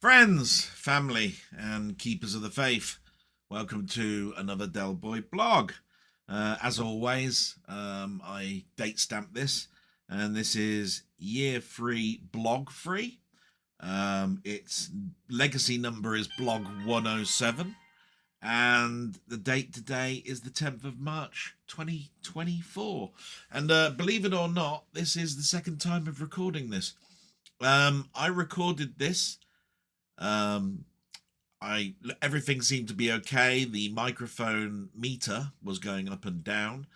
Friends, family, and keepers of the faith, welcome to another Del Boy blog. As always, I date stamp this, and this is year 3 blog free. Its legacy number is blog 107, and the date today is the 10th of March 2024. And believe it or not, this is the second time of recording this. I recorded this. Everything seemed to be okay. The microphone meter was going up and down.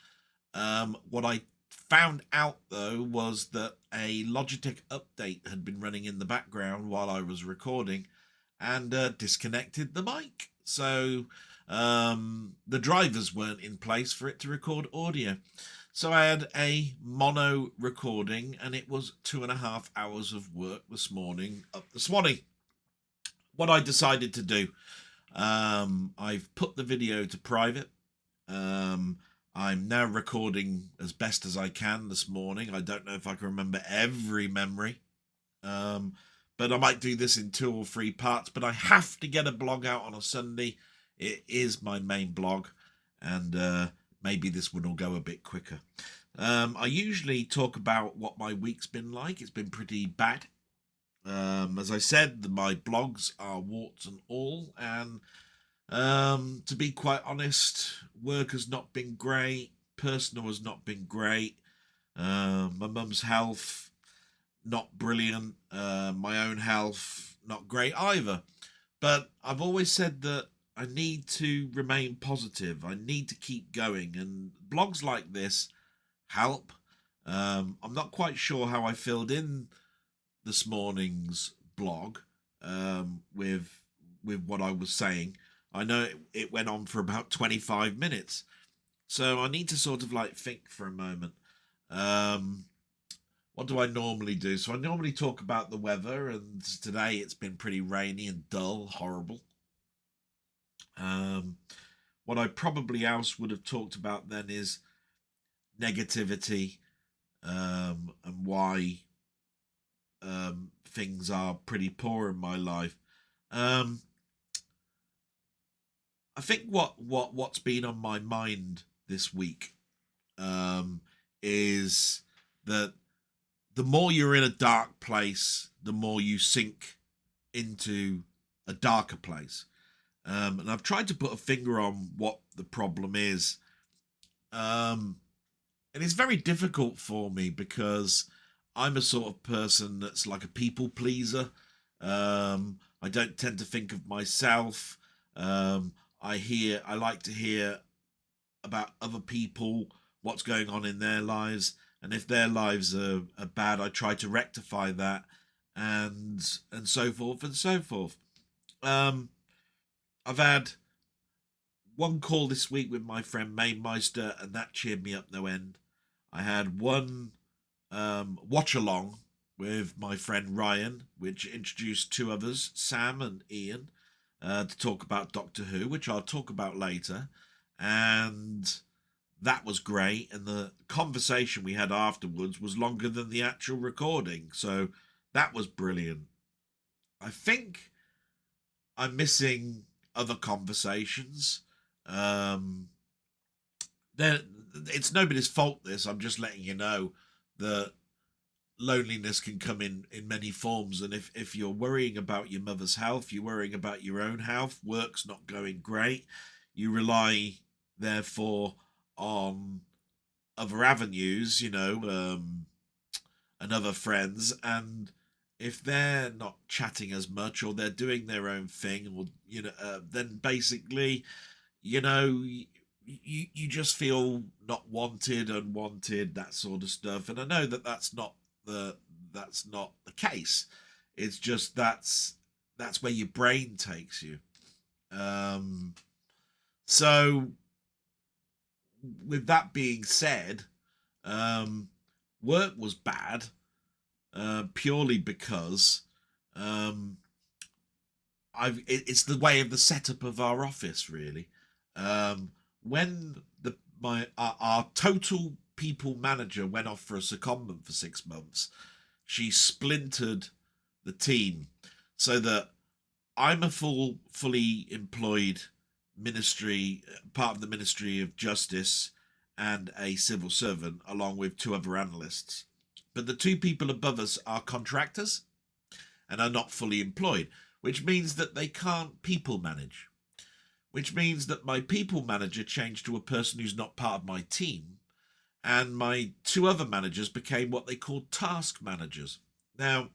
What I found out though was that a Logitech update had been running in the background while I was recording and disconnected the mic. So the drivers weren't in place for it to record audio. So I had a mono recording, and it was 2.5 hours of work this morning up the Swanee. What I decided to do, I've put the video to private. I'm now recording as best as I can this morning. I don't know if I can remember every memory, but I might do this in 2 or 3 parts. But I have to get a blog out on a Sunday. It is my main blog, and maybe this one will go a bit quicker. I usually talk about what my week's been like. It's been pretty bad. As I said, my blogs are warts and all, and to be quite honest, work has not been great, personal has not been great, my mum's health, not brilliant, my own health, not great either. But I've always said that I need to remain positive, I need to keep going, and blogs like this help. I'm not quite sure how I filled in this morning's blog with what I was saying. I know it went on for about 25 minutes, so I need to sort of like think for a moment. What do I normally do? So I normally talk about the weather, and today it's been pretty rainy and dull, horrible. What I probably else would have talked about then is negativity, and why things are pretty poor in my life. I think what's been on my mind this week is that the more you're in a dark place, the more you sink into a darker place. And I've tried to put a finger on what the problem is. And it's very difficult for me because I'm a sort of person that's like a people pleaser. I don't tend to think of myself. I like to hear about other people, what's going on in their lives, and if their lives are bad, I try to rectify that, and so forth and so forth. I've had one call this week with my friend Mamemeister, and that cheered me up no end. I had one watch along with my friend Ryan, which introduced 2 others, Sam and Ian, to talk about Doctor Who, which I'll talk about later. And that was great. And the conversation we had afterwards was longer than the actual recording. So that was brilliant. I think I'm missing other conversations. It's nobody's fault, this. I'm just letting you know that loneliness can come in many forms, and if you're worrying about your mother's health, you're worrying about your own health, work's not going great, you rely therefore on other avenues, and other friends, and if they're not chatting as much, or they're doing their own thing, or then basically, you just feel not wanted, unwanted, that sort of stuff. And I know that that's not the case. It's just that's where your brain takes you. So with that being said, work was bad, purely because it's the way of the setup of our office, really. When our total people manager went off for a secondment for 6 months, she splintered the team so that I'm a fully employed ministry, part of the Ministry of Justice, and a civil servant, along with two other analysts. But the two people above us are contractors and are not fully employed, which means that they can't people manage. Which means that my people manager changed to a person who's not part of my team, and my two other managers became what they called task managers. Now,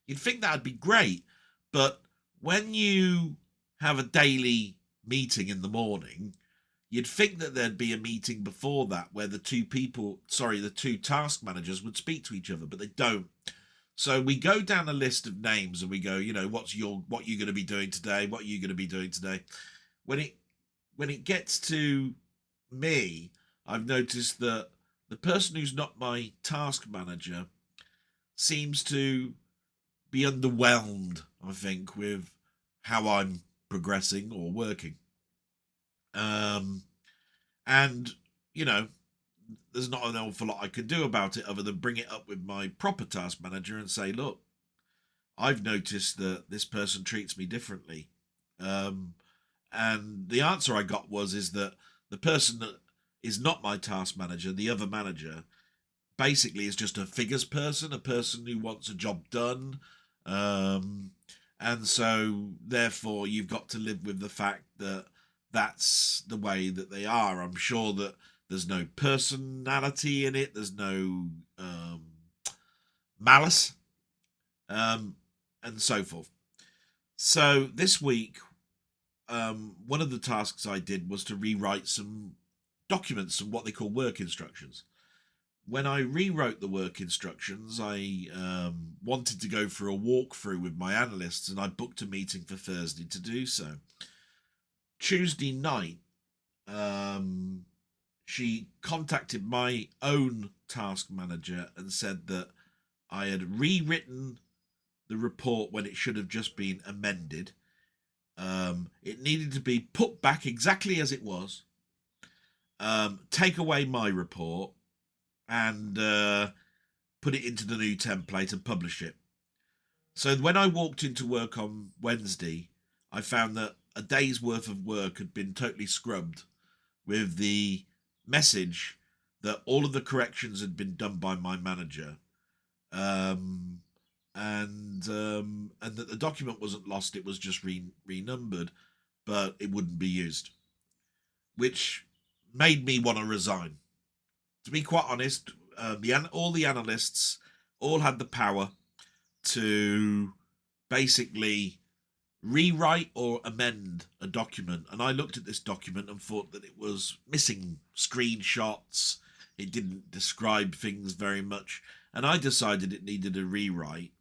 you'd think that'd be great, but when you have a daily meeting in the morning, you'd think that there'd be a meeting before that where the two task managers would speak to each other, but they don't. So we go down a list of names and we go, what you going to be doing today? What are you going to be doing today? When it gets to me, I've noticed that the person who's not my task manager seems to be underwhelmed, I think, with how I'm progressing or working. And, there's not an awful lot I could do about it other than bring it up with my proper task manager and say, look, I've noticed that this person treats me differently. And the answer I got is that the person that is not my task manager, the other manager, basically is just a figures person, a person who wants a job done. And so, therefore, you've got to live with the fact that that's the way that they are. I'm sure that there's no personality in it. There's no malice, and so forth. So this week, one of the tasks I did was to rewrite some documents, some what they call work instructions. When I rewrote the work instructions, I wanted to go for a walkthrough with my analysts, and I booked a meeting for Thursday to do so. Tuesday night, she contacted my own task manager and said that I had rewritten the report when it should have just been amended. It needed to be put back exactly as it was, take away my report, and put it into the new template and publish it. So when I walked into work on Wednesday, I found that a day's worth of work had been totally scrubbed with the message that all of the corrections had been done by my manager, and that the document wasn't lost, it was just renumbered, but it wouldn't be used, which made me want to resign. To be quite honest, all the analysts all had the power to basically rewrite or amend a document, and I looked at this document and thought that it was missing screenshots. It didn't describe things very much, and I decided it needed a rewrite.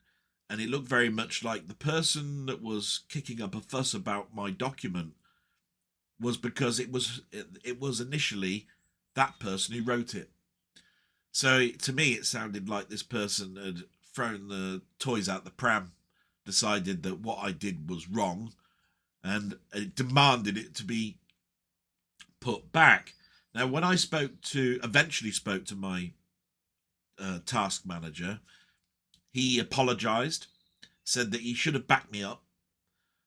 And it looked very much like the person that was kicking up a fuss about my document was because it was initially that person who wrote it. So to me, it sounded like this person had thrown the toys out the pram, decided that what I did was wrong, and it demanded it to be put back. Now, when I eventually spoke to my task manager, he apologized, said that he should have backed me up,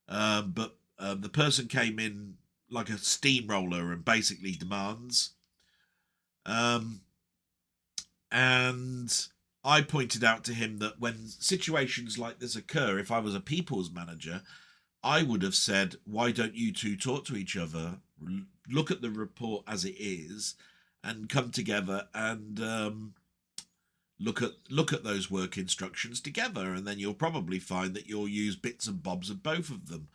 but the person came in like a steamroller and basically demands. And I pointed out to him that when situations like this occur, if I was a people's manager, I would have said, why don't you two talk to each other, look at the report as it is, and come together and look at those work instructions together, and then you'll probably find that you'll use bits and bobs of both of them.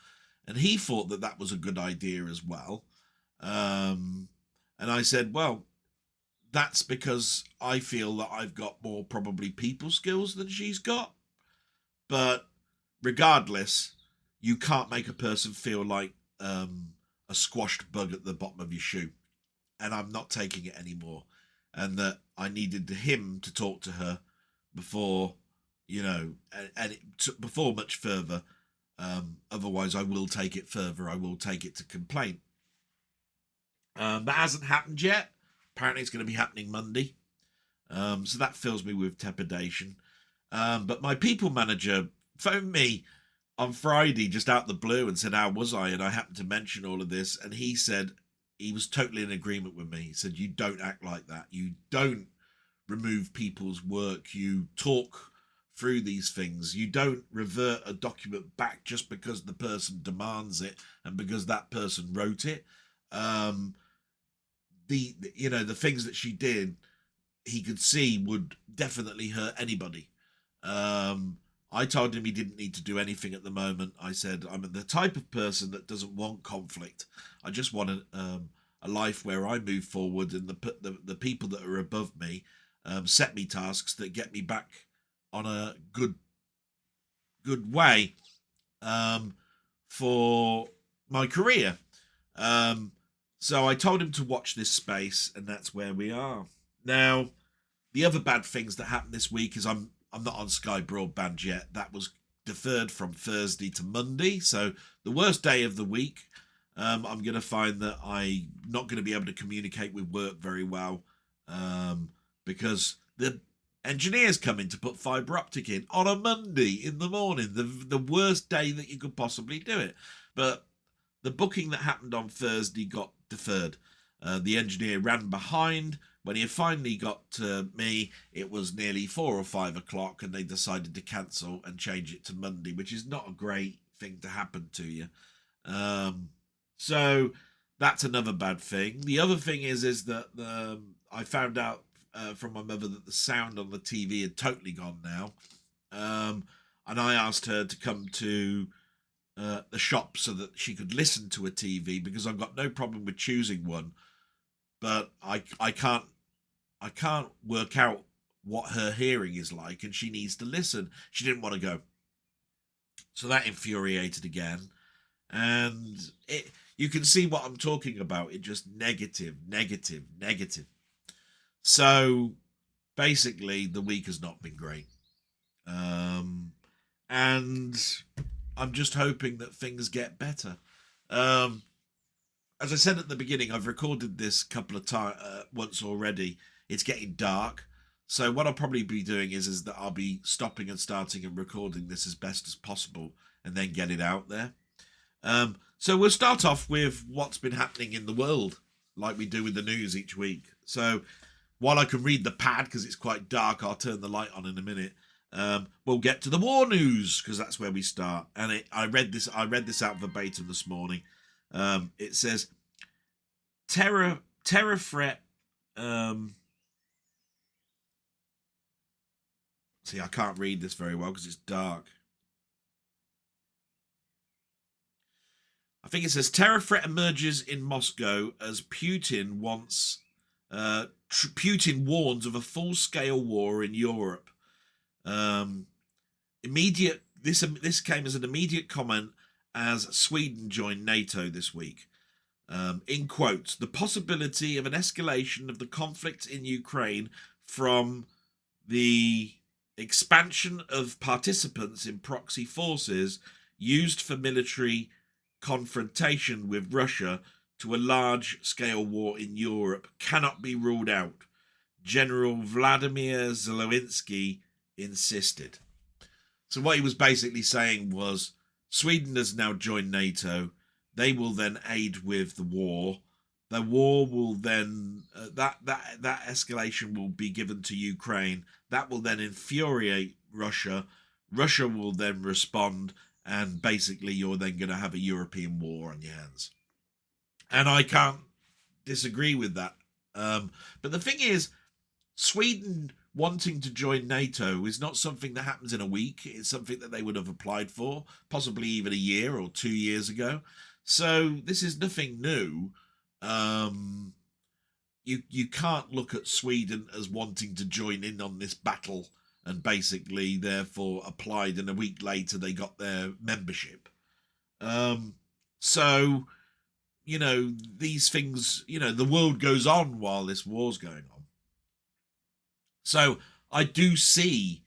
And he thought that that was a good idea as well. And I said, well, that's because I feel that I've got more probably people skills than she's got. But regardless, you can't make a person feel like a squashed bug at the bottom of your shoe. And I'm not taking it anymore. And that I needed him to talk to her before, before much further. Otherwise, I will take it further. I will take it to complaint. That hasn't happened yet. Apparently, it's going to be happening Monday. So that fills me with trepidation. But my people manager phoned me on Friday, just out the blue, and said, how was I? And I happened to mention all of this. And he said he was totally in agreement with me. He said, you don't act like that. You don't remove people's work. You talk through these things. You don't revert a document back just because the person demands it and because that person wrote it. The things that she did, he could see would definitely hurt anybody. I told him he didn't need to do anything at the moment. I said, I'm the type of person that doesn't want conflict. I just want a life where I move forward, and the people that are above me set me tasks that get me back on a good way for my career. So I told him to watch this space, and that's where we are. Now, the other bad things that happened this week is I'm not on Sky Broadband yet. That was deferred from Thursday to Monday. So the worst day of the week, I'm going to find that I'm not going to be able to communicate with work very well because the engineers come in to put fibre optic in on a Monday in the morning, the worst day that you could possibly do it. But the booking that happened on Thursday got deferred. The engineer ran behind. When he finally got to me, it was nearly 4 or 5 o'clock, and they decided to cancel and change it to Monday, which is not a great thing to happen to you. So that's another bad thing. The other thing is that I found out from my mother that the sound on the TV had totally gone now. And I asked her to come to the shop so that she could listen to a TV, because I've got no problem with choosing one. But I can't work out what her hearing is like, and she needs to listen. She didn't want to go. So that infuriated again. And you can see what I'm talking about. It just negative. So basically the week has not been great. And I'm just hoping that things get better. As I said at the beginning, I've recorded this couple of times once already. It's getting dark. So what I'll probably be doing is that I'll be stopping and starting and recording this as best as possible and then get it out there. So we'll start off with what's been happening in the world, like we do with the news each week. So while I can read the pad because it's quite dark, I'll turn the light on in a minute. We'll get to the war news because that's where we start. And I read this out verbatim this morning. It says terror threat. See, I can't read this very well because it's dark. I think it says terror threat emerges in Moscow as Putin warns of a full-scale war in Europe. This came as an immediate comment as Sweden joined NATO this week. In quotes, the possibility of an escalation of the conflict in Ukraine from the expansion of participants in proxy forces used for military confrontation with Russia to a large-scale war in Europe cannot be ruled out, General Vladimir Zelensky insisted. So what he was basically saying was, Sweden has now joined NATO. They will then aid with the war. The war will then that escalation will be given to Ukraine. That will then infuriate Russia. Russia will then respond, and basically you're then going to have a European war on your hands. And I can't disagree with that. But the thing is, Sweden wanting to join NATO is not something that happens in a week. It's something that they would have applied for, possibly even a year or 2 years ago. So this is nothing new. You can't look at Sweden as wanting to join in on this battle and basically therefore applied, and a week later they got their membership. So, these things, the world goes on while this war's going on. So I do see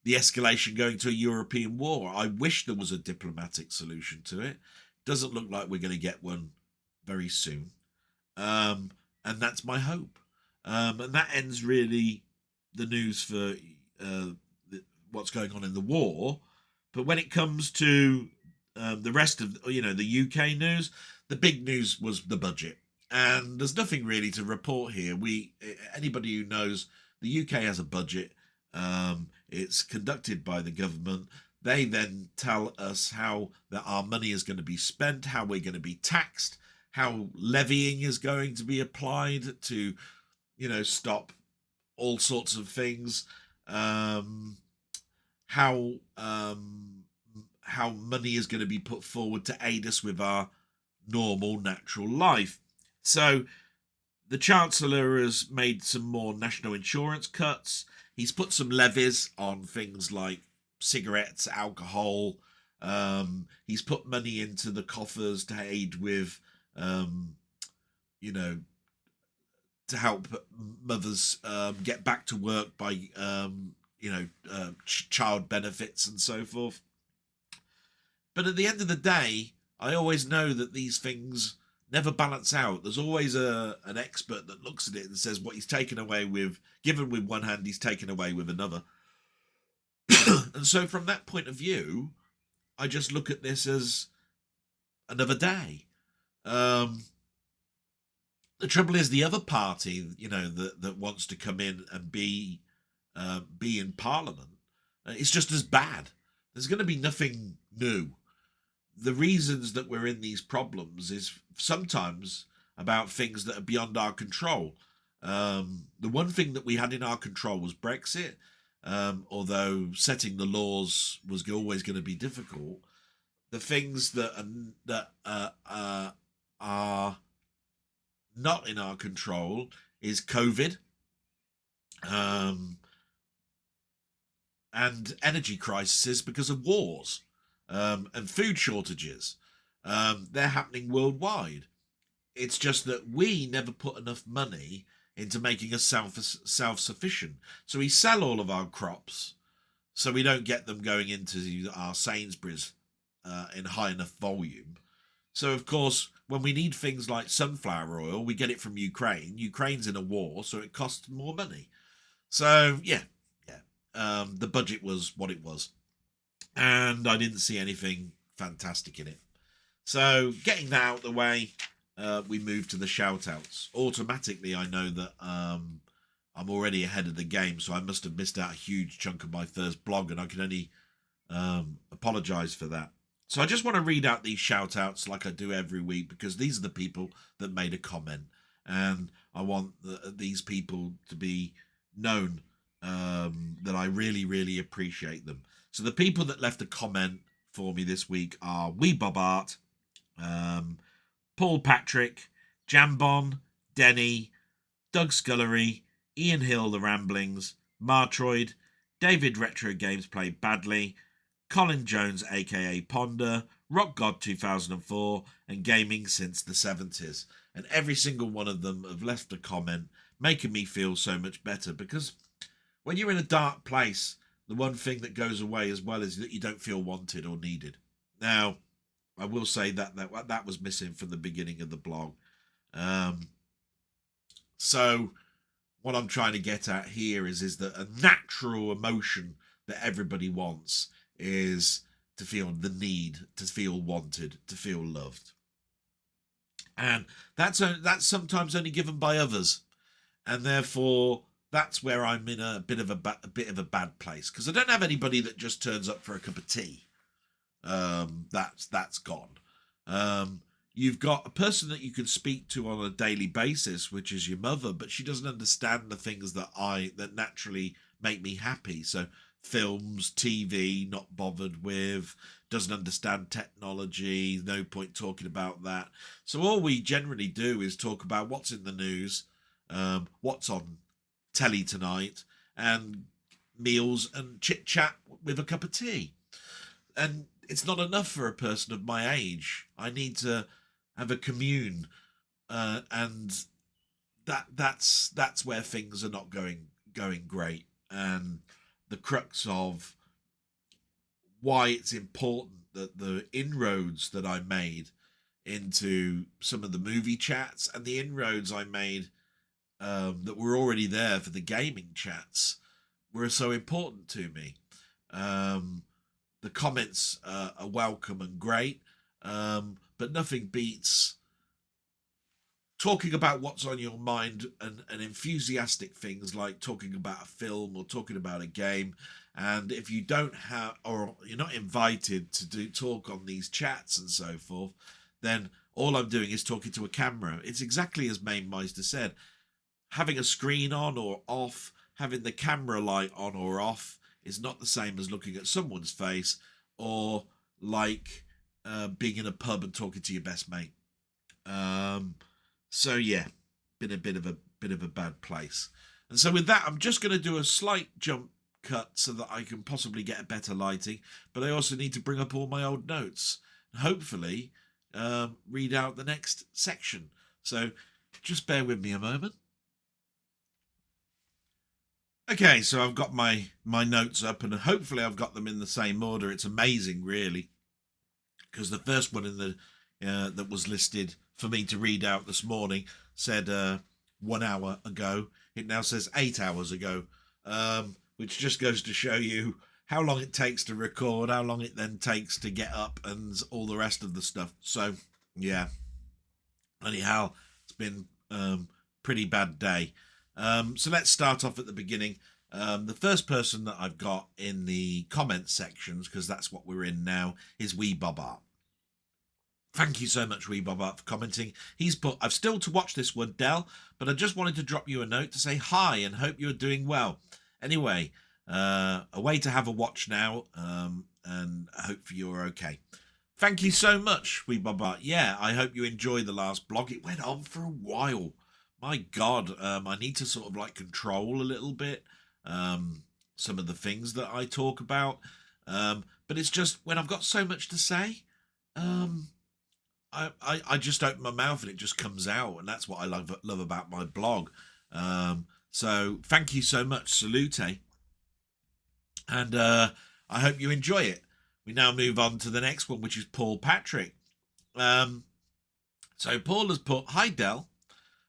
the escalation going to a European war. I wish there was a diplomatic solution to it. Doesn't look like we're going to get one very soon. And that's my hope. And that ends really the news for what's going on in the war. But when it comes to the rest of the UK news, the big news was the budget, and there's nothing really to report here. Anybody who knows, the UK has a budget. It's conducted by the government. They then tell us how that our money is going to be spent, how we're going to be taxed, how levying is going to be applied to, stop all sorts of things. How money is going to be put forward to aid us with our normal natural life. So the Chancellor has made some more national insurance cuts. He's put some levies on things like cigarettes, alcohol. He's put money into the coffers to aid with, to help mothers get back to work by, child benefits and so forth. But at the end of the day, I always know that these things never balance out. There's always an expert that looks at it and says what he's taken away with, given with one hand, he's taken away with another. And so from that point of view, I just look at this as another day. The trouble is the other party, that wants to come in and be in Parliament, it's just as bad. There's going to be nothing new. The reasons that we're in these problems is sometimes about things that are beyond our control. The one thing that we had in our control was Brexit, although setting the laws was always going to be difficult. The things that are not in our control is COVID, and energy crises because of wars, and food shortages. They're happening worldwide. It's just that we never put enough money into making us self-sufficient. So we sell all of our crops so we don't get them going into our Sainsbury's in high enough volume. So, of course, when we need things like sunflower oil, we get it from Ukraine. Ukraine's in a war, so it costs more money. So, yeah. The budget was what it was. And I didn't see anything fantastic in it. So, getting that out of the way, we move to the shout-outs. Automatically, I know that I'm already ahead of the game, so I must have missed out a huge chunk of my first blog, and I can only apologise for that. So I just want to read out these shout-outs like I do every week, because these are the people that made a comment, and I want these people to be known, that I really, really appreciate them. So the people that left a comment for me this week are Wee Bob Art, Paul Patrick, Jambon, Denny, Doug Scullery, Ian Hill, The Ramblings, Martroid, David Retro Games Played Badly, Colin Jones aka Ponder, Rock God 2004, and Gaming Since the 70s. And every single one of them have left a comment making me feel so much better, because when you're in a dark place, the one thing that goes away as well is that you don't feel wanted or needed. Now, I will say that was missing from the beginning of the blog. So what I'm trying to get at here is that a natural emotion that everybody wants is to feel the need, to feel wanted, to feel loved. And that's sometimes only given by others. And therefore, that's where I'm in a bit of a bad place, because I don't have anybody that just turns up for a cup of tea. That's gone. You've got a person that you can speak to on a daily basis, which is your mother, but she doesn't understand the things that naturally make me happy. So films, TV, not bothered with, doesn't understand technology, no point talking about that. So all we generally do is talk about what's in the news, what's on telly tonight, and meals and chit chat with a cup of tea. And it's not enough for a person of my age. I need to have a commune, and that's where things are not going great. And the crux of why it's important that the inroads that I made into some of the movie chats and the inroads I made that were already there for the gaming chats were so important to me. the comments are welcome and great, but nothing beats talking about what's on your mind and enthusiastic things like talking about a film or talking about a game. And if you don't have, or you're not invited to talk on these chats and so forth, then all I'm doing is talking to a camera. It's exactly as Mamemeister said. Having a screen on or off, having the camera light on or off is not the same as looking at someone's face, or like being in a pub and talking to your best mate. So yeah, been a bit of a bad place. And so with that, I'm just going to do a slight jump cut so that I can possibly get a better lighting. But I also need to bring up all my old notes and hopefully read out the next section. So just bear with me a moment. Okay, so I've got my notes up, and hopefully I've got them in the same order. It's amazing, really, because the first one in the that was listed for me to read out this morning said 1 hour ago. It now says 8 hours ago, which just goes to show you how long it takes to record, how long it then takes to get up, and all the rest of the stuff. So yeah, anyhow, it's been pretty bad day. So let's start off at the beginning. The first person that I've got in the comments sections, because that's what we're in now, is Wee Bob Art. Thank you so much, Wee Bob Art, for commenting. He's put, I've still to watch this one, Del, but I just wanted to drop you a note to say hi and hope you're doing well. Anyway, away to have a watch now, and I hope you're okay. Thank you so much, Wee Bob Art. Yeah, I hope you enjoyed the last blog. It went on for a while. My God, I need to sort of like control a little bit some of the things that I talk about. But it's just when I've got so much to say, I just open my mouth and it just comes out, and that's what I love about my blog. So thank you so much, salute, and I hope you enjoy it. We now move on to the next one, which is Paul Patrick. So Paul has put, hi Del,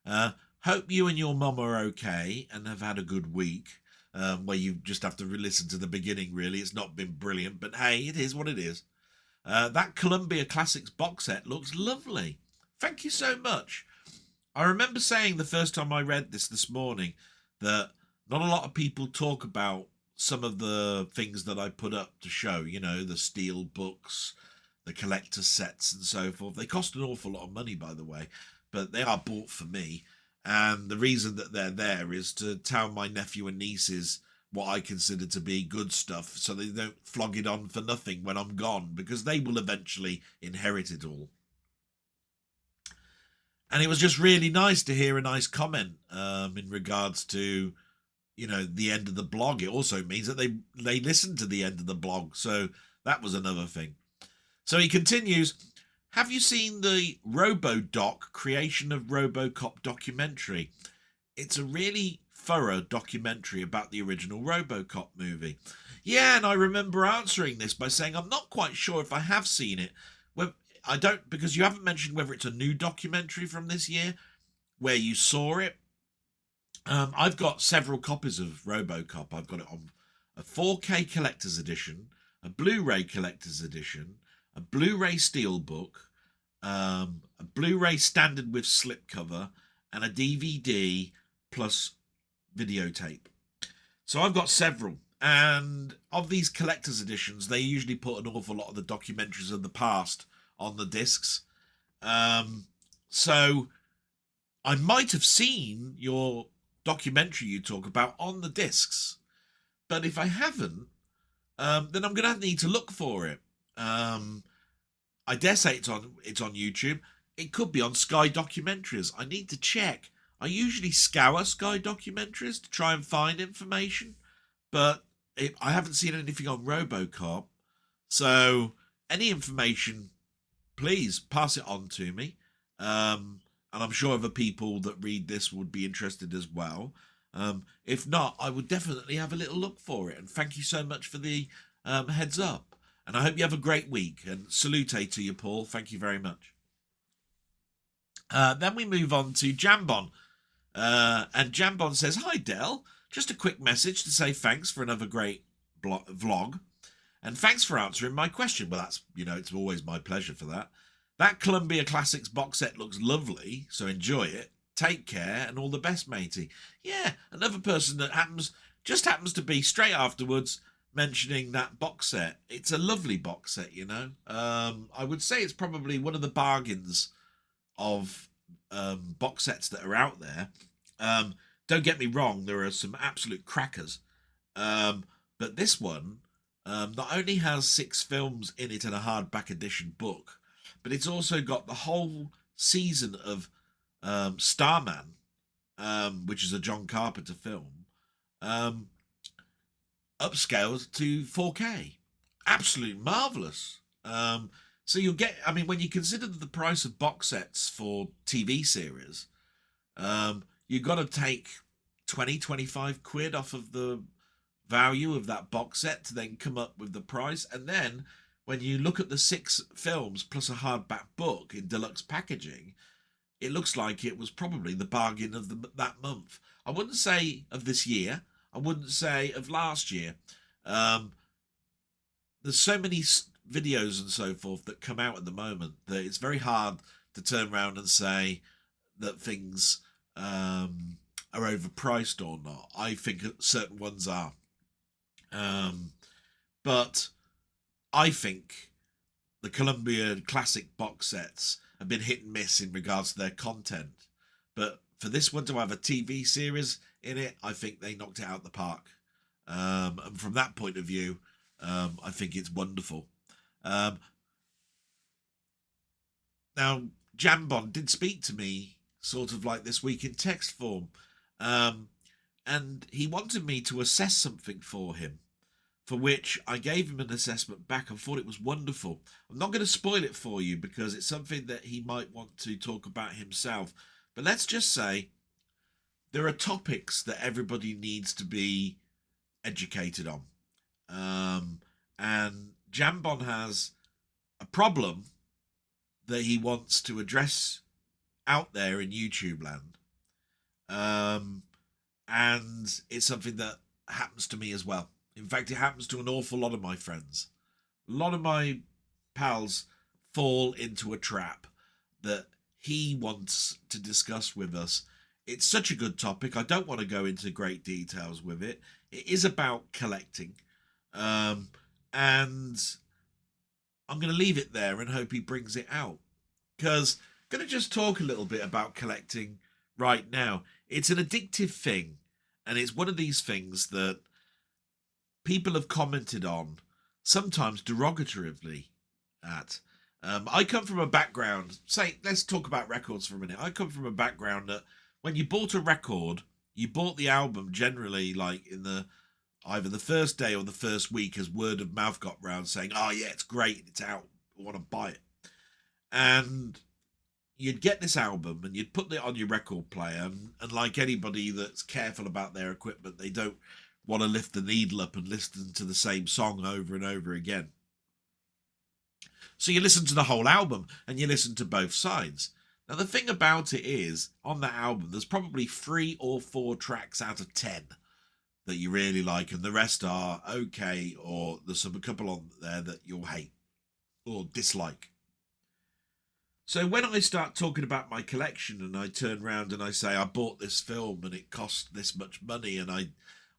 hope you and your mum are okay and have had a good week. Where you just have to listen to the beginning, really. It's not been brilliant, but hey, it is what it is. That Columbia Classics box set looks lovely. Thank you so much. I remember saying the first time I read this morning that not a lot of people talk about some of the things that I put up to show, you know, the steel books, the collector sets and so forth. They cost an awful lot of money, by the way, but they are bought for me. And the reason that they're there is to tell my nephew and nieces what I consider to be good stuff, so they don't flog it on for nothing when I'm gone, because they will eventually inherit it all. And it was just really nice to hear a nice comment in regards to, you know, the end of the blog. It also means that they listened to the end of the blog, so that was another thing. So he continues, have you seen the RoboDoc Creation of RoboCop documentary? It's a really thorough documentary about the original RoboCop movie. Yeah, and I remember answering this by saying I'm not quite sure if I have seen it. Well, I don't, because you haven't mentioned whether it's a new documentary from this year where you saw it. I've got several copies of RoboCop. I've got it on a 4K collector's edition, a Blu-ray collector's edition, a Blu-ray steelbook, a Blu-ray standard with slipcover, and a DVD plus videotape. So I've got several, and of these collector's editions, they usually put an awful lot of the documentaries of the past on the discs. So I might have seen your documentary you talk about on the discs, but if I haven't, then I'm going to need to look for it. I dare say it's on YouTube. It could be on Sky Documentaries. I need to check. I usually scour Sky Documentaries to try and find information, but I haven't seen anything on RoboCop. So any information, please pass it on to me. And I'm sure other people that read this would be interested as well. If not, I would definitely have a little look for it. And thank you so much for the heads up. And I hope you have a great week. And salute to you, Paul. Thank you very much. Then we move on to Jambon. And Jambon says, hi, Del. Just a quick message to say thanks for another great vlog. And thanks for answering my question. Well, that's, it's always my pleasure for that. That Columbia Classics box set looks lovely, so enjoy it. Take care, and all the best, matey. Yeah, another person that just happens to be straight afterwards mentioning that box set. It's a lovely box set, I would say it's probably one of the bargains of box sets that are out there. Don't get me wrong, there are some absolute crackers. But this one not only has 6 films in it and a hardback edition book, but it's also got the whole season of Starman, which is a John Carpenter film, upscaled to 4K. Absolutely marvellous. So you'll get, when you consider the price of box sets for TV series, you've got to take 20-25 quid off of the value of that box set to then come up with the price. And then when you look at the 6 films plus a hardback book in deluxe packaging, it looks like it was probably the bargain of that month. I wouldn't say of this year. I wouldn't say of last year. There's so many videos and so forth that come out at the moment that it's very hard to turn around and say that things are overpriced or not. I think certain ones are. But I think the Columbia Classic box sets have been hit and miss in regards to their content. But for this one to have a TV series in it, I think they knocked it out the park. And from that point of view, I think it's wonderful. Now, Jambon did speak to me sort of like this week in text form. And he wanted me to assess something for him, for which I gave him an assessment back and thought it was wonderful. I'm not going to spoil it for you because it's something that he might want to talk about himself. But let's just say there are topics that everybody needs to be educated on. And Jambon has a problem that he wants to address out there in YouTube land. And it's something that happens to me as well. In fact, it happens to an awful lot of my friends. A lot of my pals fall into a trap that he wants to discuss with us. It's such a good topic. I don't want to go into great details with it. It is about collecting. And I'm going to leave it there and hope he brings it out. Because I'm going to just talk a little bit about collecting right now. It's an addictive thing. And it's one of these things that people have commented on, sometimes derogatively at. I come from a background, let's talk about records for a minute. I come from a background that when you bought a record, you bought the album generally like in either the first day or the first week as word of mouth got round saying, oh yeah, it's great, it's out, I want to buy it. And you'd get this album and you'd put it on your record player, and like anybody that's careful about their equipment, they don't want to lift the needle up and listen to the same song over and over again. So you listen to the whole album and you listen to both sides. Now the thing about it is, on that album, there's probably 3 or 4 tracks out of 10 that you really like, and the rest are okay, or there's a couple on there that you'll hate or dislike. So when I start talking about my collection and I turn around and I say I bought this film and it cost this much money and I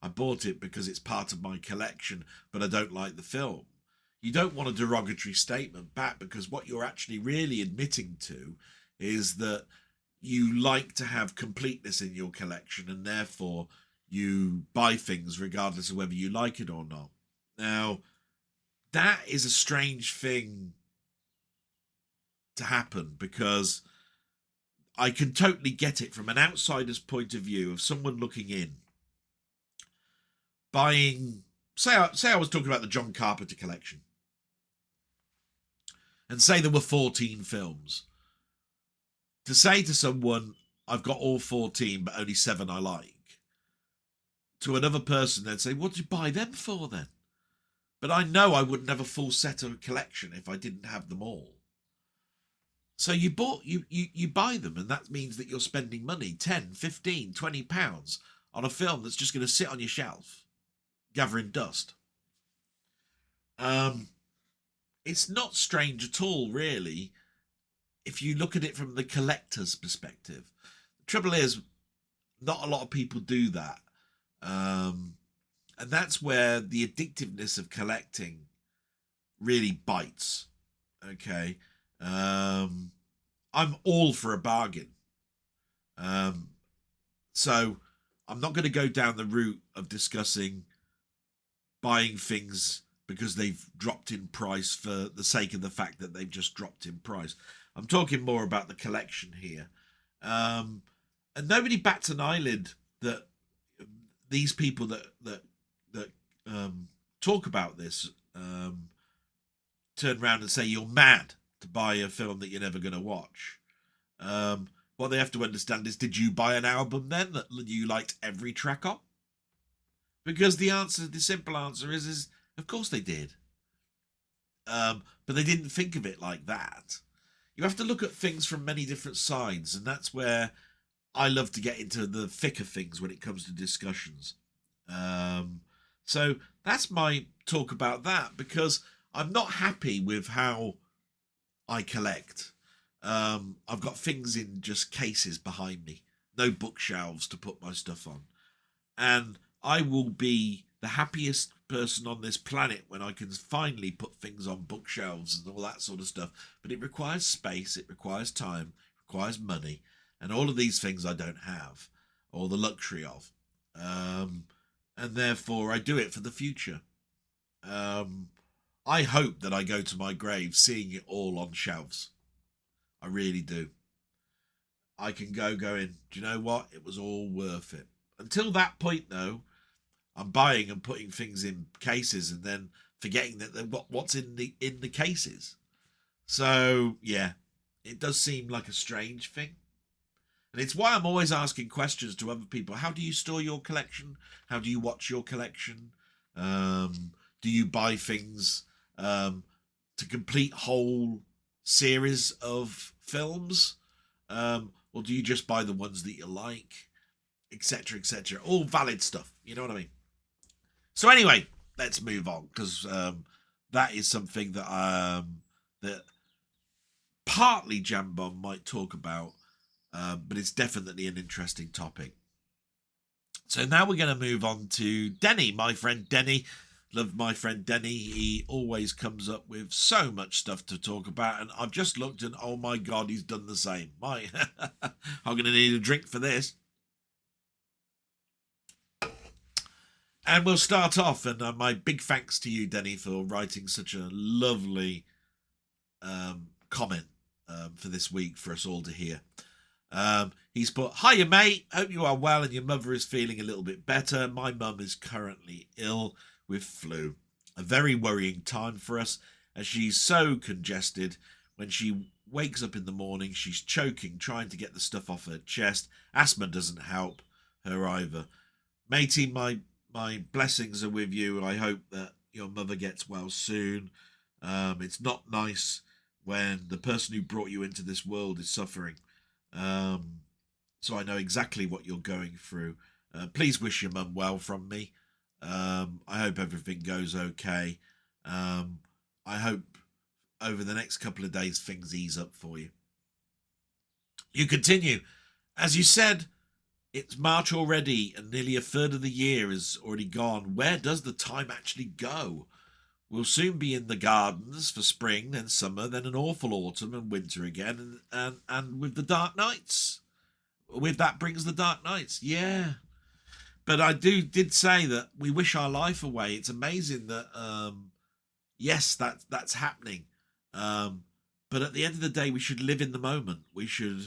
bought it because it's part of my collection, but I don't like the film, you don't want a derogatory statement back, because what you're actually really admitting to is that you like to have completeness in your collection and therefore you buy things regardless of whether you like it or not. Now, that is a strange thing to happen, because I can totally get it from an outsider's point of view of someone looking in, buying, say I was talking about the John Carpenter collection, and say there were 14 films. To say to someone, I've got all 14, but only 7 I like, to another person, they'd say, what did you buy them for then? But I know I wouldn't have a full set of a collection if I didn't have them all. So you buy them, and that means that you're spending money, 10, 15, 20 pounds on a film that's just going to sit on your shelf, gathering dust. Um, it's not strange at all, really, if you look at it from the collector's perspective. The trouble is, not a lot of people do that. And that's where the addictiveness of collecting really bites. Okay. I'm all for a bargain. Um, so I'm not going to go down the route of discussing buying things because they've dropped in price for the sake of the fact that they've just dropped in price. I'm talking more about the collection here. And nobody bats an eyelid that these people that talk about this turn around and say you're mad to buy a film that you're never going to watch. What they have to understand is, did you buy an album then that you liked every track on? Because the simple answer is of course they did. But they didn't think of it like that. You have to look at things from many different sides, and that's where I love to get into the thick of things when it comes to discussions. So that's my talk about that, because I'm not happy with how I collect. I've got things in just cases behind me, no bookshelves to put my stuff on. And I will be the happiest person on this planet when I can finally put things on bookshelves and all that sort of stuff. But it requires space, it requires time, it requires money, and all of these things I don't have or the luxury of. And therefore, I do it for the future. I hope that I go to my grave seeing it all on shelves. I really do. I can go going, do you know what? It was all worth it. Until that point, though, I'm buying and putting things in cases and then forgetting that what's in the cases. So yeah, it does seem like a strange thing. And it's why I'm always asking questions to other people. How do you store your collection? How do you watch your collection? Do you buy things to complete whole series of films? Or do you just buy the ones that you like? Etc., etc. All valid stuff. You know what I mean? So anyway, let's move on, because that is something that partly Jambon might talk about, but it's definitely an interesting topic. So now we're going to move on to Denny, my friend Denny. Love my friend Denny. He always comes up with so much stuff to talk about, and I've just looked and oh my god, he's done the same. I'm going to need a drink for this. And we'll start off, and my big thanks to you, Denny, for writing such a lovely comment for this week for us all to hear. He's put, hiya mate, hope you are well and your mother is feeling a little bit better. My mum is currently ill with flu. A very worrying time for us, as she's so congested. When she wakes up in the morning, she's choking, trying to get the stuff off her chest. Asthma doesn't help her either. Matey, my blessings are with you. I hope that your mother gets well soon. It's not nice when the person who brought you into this world is suffering. So I know exactly what you're going through. Please wish your mum well from me. I hope everything goes okay. I hope over the next couple of days things ease up for you. You continue. As you said, it's March already and nearly a third of the year is already gone. Where does the time actually go? We'll soon be in the gardens for spring, then summer, then an awful autumn and winter again, and with the dark nights. With that brings the dark nights. Yeah. But I did say that we wish our life away. It's amazing that yes, that's happening. But at the end of the day, we should live in the moment. We should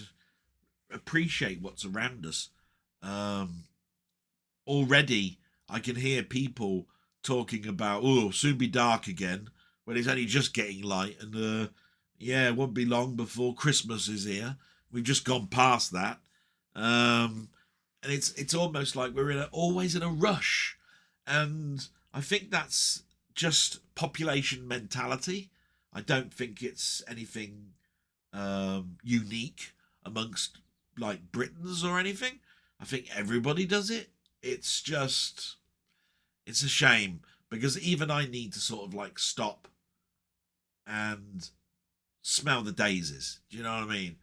appreciate what's around us. Already I can hear people talking about, oh, soon be dark again, when it's only just getting light, and yeah, it won't be long before Christmas is here. We've just gone past that. And it's almost like we're always in a rush, and I think that's just population mentality. I don't think it's anything unique amongst like Britons or anything. I think everybody does it. It's a shame, because even I need to sort of like stop and smell the daisies. Do you know what I mean?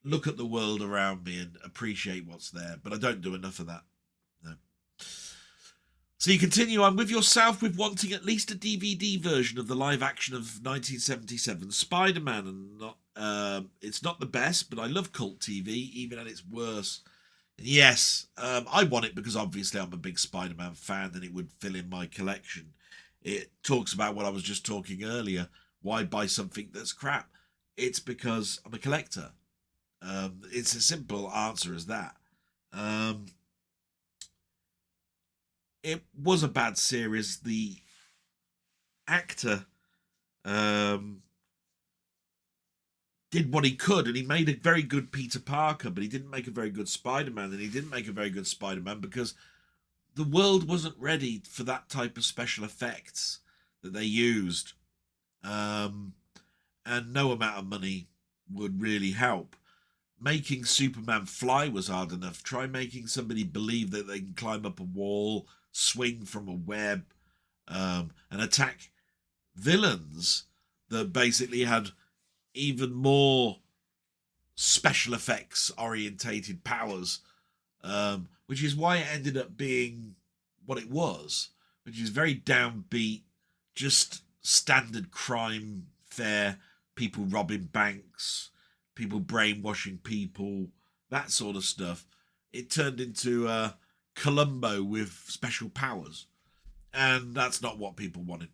Look at the world around me and appreciate what's there, but I don't do enough of that. No. So you continue on with yourself with wanting at least a DVD version of the live action of 1977 Spider-Man, and it's not the best, but I love cult TV even at its worst. Yes, I want it because obviously I'm a big Spider-Man fan and it would fill in my collection. It talks about what I was just talking earlier. Why buy something that's crap? It's because I'm a collector. It's a simple answer as that. It was a bad series. The actor did what he could, and he made a very good Peter Parker, but he didn't make a very good Spider-Man, and he didn't make a very good Spider-Man because the world wasn't ready for that type of special effects that they used. And no amount of money would really help. Making Superman fly was hard enough. Try making somebody believe that they can climb up a wall, swing from a web, and attack villains that basically had even more special effects orientated powers, which is why it ended up being what it was, which is very downbeat, just standard crime fare, people robbing banks, people brainwashing people, that sort of stuff. It turned into Columbo with special powers, and that's not what people wanted.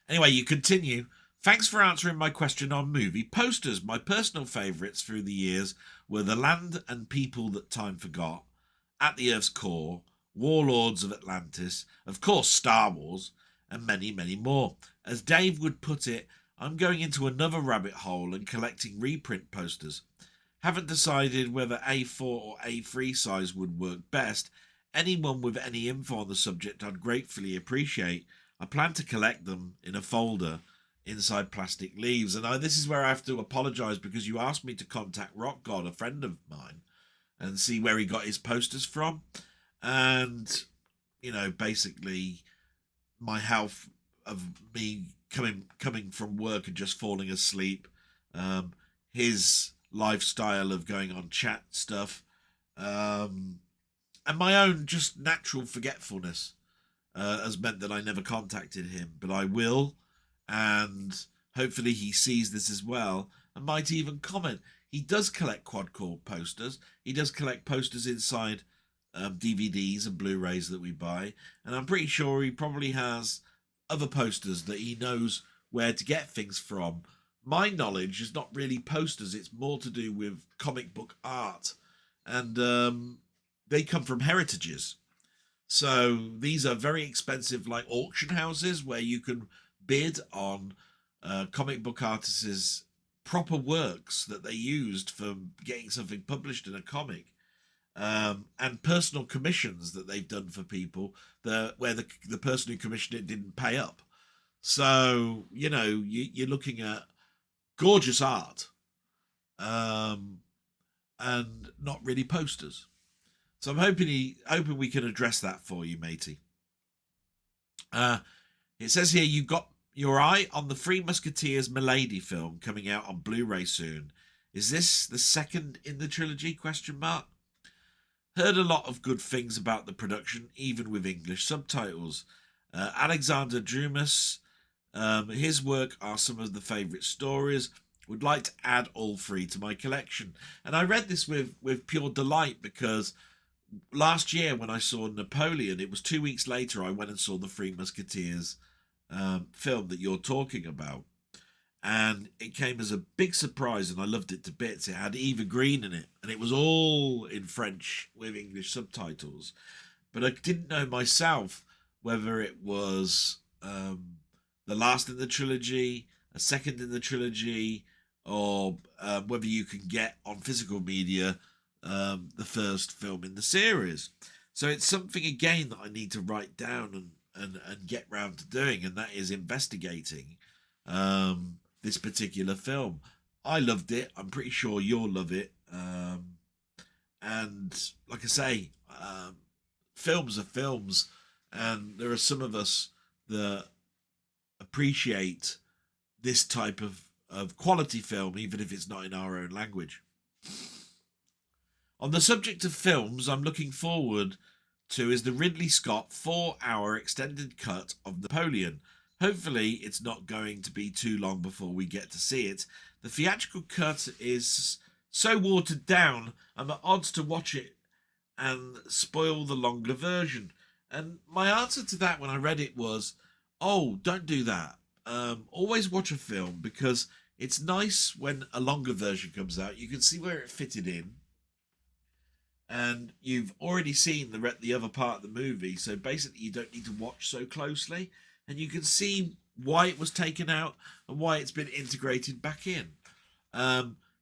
Anyway, you continue. Thanks for answering my question on movie posters. My personal favourites through the years were The Land and People That Time Forgot, At the Earth's Core, Warlords of Atlantis, of course Star Wars, and many, many more. As Dave would put it, I'm going into another rabbit hole and collecting reprint posters. Haven't decided whether A4 or A3 size would work best. Anyone with any info on the subject I'd gratefully appreciate. I plan to collect them in a folder inside plastic leaves. And this is where I have to apologise, because you asked me to contact Rock God, a friend of mine, and see where he got his posters from. And, you know, basically my health of me coming from work and just falling asleep, his lifestyle of going on chat stuff, and my own just natural forgetfulness has meant that I never contacted him, but I will, and hopefully he sees this as well and might even comment. He does collect quad-core posters. He does collect posters inside DVDs and Blu-rays that we buy, and I'm pretty sure he probably has other posters that he knows where to get things from. My knowledge is not really posters, it's more to do with comic book art, and they come from heritages. So these are very expensive, like auction houses where you can bid on comic book artists' proper works that they used for getting something published in a comic, and personal commissions that they've done for people where the person who commissioned it didn't pay up. So, you know, you're looking at gorgeous art, and not really posters. So I'm hoping we can address that for you, matey. It says here you got your eye on the Three Musketeers Milady film coming out on Blu-ray soon. Is this the second in the trilogy? Question mark. Heard a lot of good things about the production, even with English subtitles. Alexander Dumas, his work are some of the favourite stories. Would like to add all three to my collection. And I read this with pure delight, because last year when I saw Napoleon, it was 2 weeks later I went and saw the Three Musketeers film that you're talking about, and it came as a big surprise, and I loved it to bits. It had Eva Green in it, and it was all in French with English subtitles, but I didn't know myself whether it was the last in the trilogy, a second in the trilogy, or whether you can get on physical media the first film in the series. So it's something again that I need to write down and get round to doing, and that is investigating this particular film. I loved it. I'm pretty sure you'll love it. And like I say, films are films. And there are some of us that appreciate this type of quality film, even if it's not in our own language. On the subject of films, I'm looking forward to is the Ridley Scott 4-hour extended cut of Napoleon. Hopefully, it's not going to be too long before we get to see it. The theatrical cut is so watered down, I'm at odds to watch it and spoil the longer version. And my answer to that when I read it was, oh, don't do that. Always watch a film, because it's nice when a longer version comes out. You can see where it fitted in, and you've already seen the other part of the movie, so basically you don't need to watch so closely, and you can see why it was taken out and why it's been integrated back in.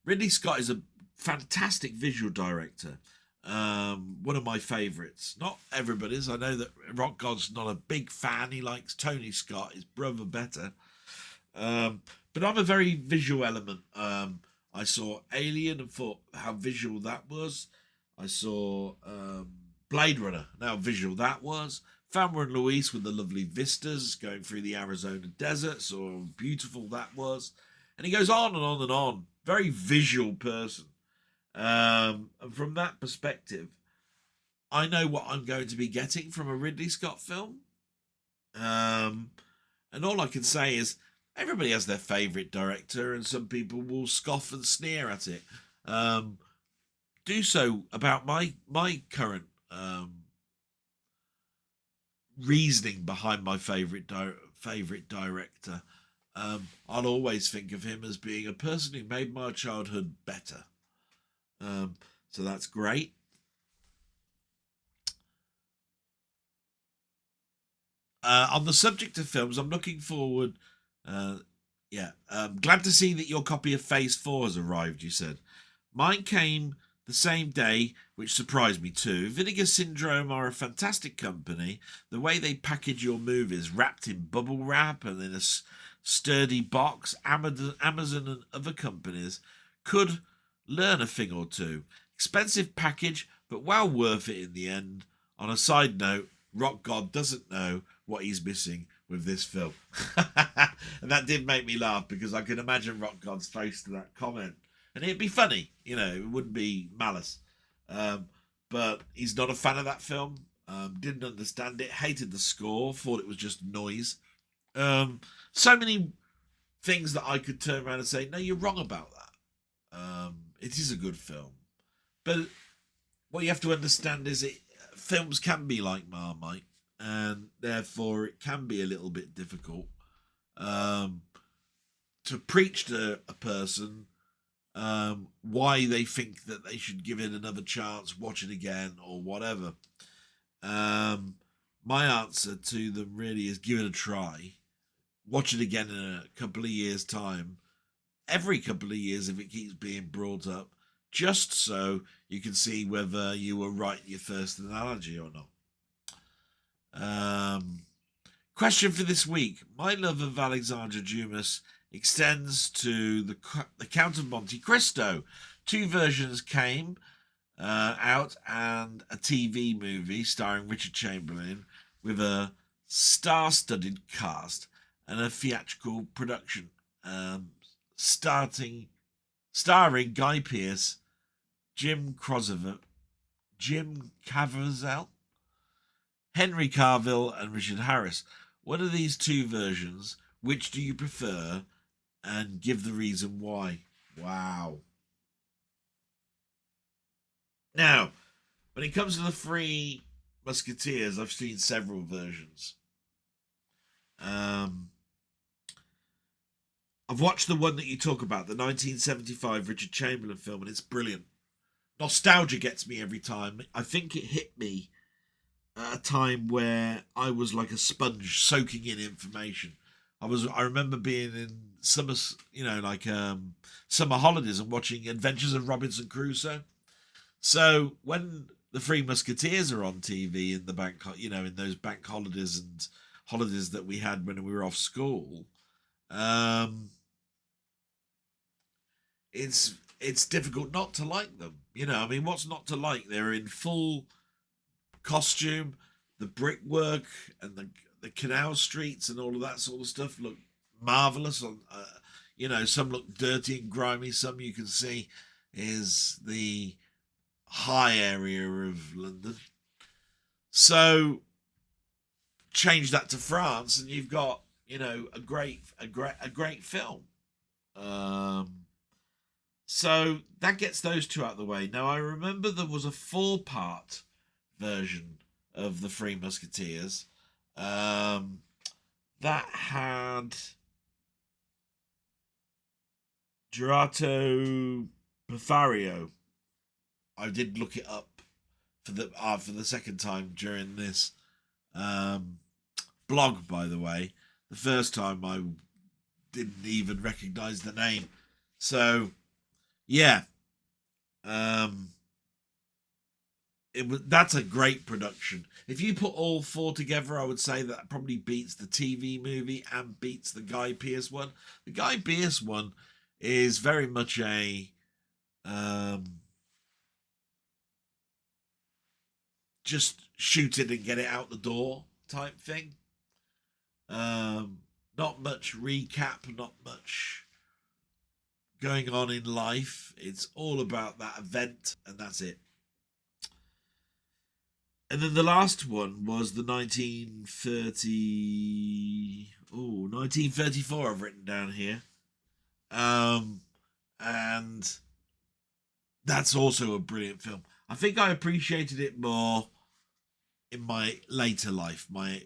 Ridley Scott is a fantastic visual director. One of my favourites. Not everybody's. I know that Rock God's not a big fan. He likes Tony Scott, his brother, better. But I'm a very visual element. I saw Alien and thought how visual that was. I saw Blade Runner, how visual that was. Thelma and Louise with the lovely vistas going through the Arizona desert, saw how beautiful that was. And he goes on and on and on. Very visual person. And from that perspective, I know what I'm going to be getting from a Ridley Scott film. And all I can say is everybody has their favourite director, and some people will scoff and sneer at it. Do so about my current reasoning behind my favourite director. I'll always think of him as being a person who made my childhood better. So that's great. On the subject of films, I'm looking forward. Glad to see that your copy of Phase 4 has arrived, you said. Mine came the same day, which surprised me too. Vinegar Syndrome are a fantastic company. The way they package your movies, wrapped in bubble wrap and in a sturdy box, Amazon and other companies could learn a thing or two. Expensive package, but well worth it in the end. On a side note, Rock God doesn't know what he's missing with this film. And that did make me laugh, because I can imagine Rock God's face to that comment. And it'd be funny, it wouldn't be malice. But he's not a fan of that film. Didn't understand it, hated the score, thought it was just noise. So many things that I could turn around and say, no, you're wrong about that. It is a good film. But what you have to understand is films can be like Marmite, and therefore it can be a little bit difficult to preach to a person why they think that they should give it another chance, watch it again, or whatever. My answer to them really is give it a try. Watch it again in a couple of years' time. Every couple of years, if it keeps being brought up, just so you can see whether you were right in your first analogy or not. Question for this week. My love of Alexandra Dumas extends to the Count of Monte Cristo. 2 versions came out, and a TV movie starring Richard Chamberlain with a star-studded cast and a theatrical production starring Guy Pearce, Jim Caviezel, Henry Cavill, and Richard Harris. What are these 2 versions? Which do you prefer? And give the reason why. Wow. Now, when it comes to the 3 Musketeers, I've seen several versions. I've watched the one that you talk about, the 1975 Richard Chamberlain film, and it's brilliant. Nostalgia gets me every time. I think it hit me at a time where I was like a sponge soaking in information. I remember being in summer, summer holidays and watching Adventures of Robinson Crusoe. So when the 3 Musketeers are on TV in the bank, in those bank holidays and holidays that we had when we were off school, it's difficult not to like them. What's not to like? They're in full costume. the brickwork and the canal streets and all of that sort of stuff look marvelous. On some look dirty and grimy. Some you can see is the high area of London. So change that to France, and you've got a great film. So that gets those two out of the way. Now I remember there was a 4-part version of the Three Musketeers that had Gerato Pifario. I did look it up for the second time during this blog, by the way. The first time I didn't even recognize the name. So yeah, that's a great production. If you put all 4 together, I would say that probably beats the TV movie and beats the Guy Pearce one. The Guy Pearce one is very much a just shoot it and get it out the door type thing. Not much recap, not much going on in life. It's all about that event, and that's it. And then the last one was the 1934 I've written down here. And that's also a brilliant film. I think I appreciated it more in my later life, my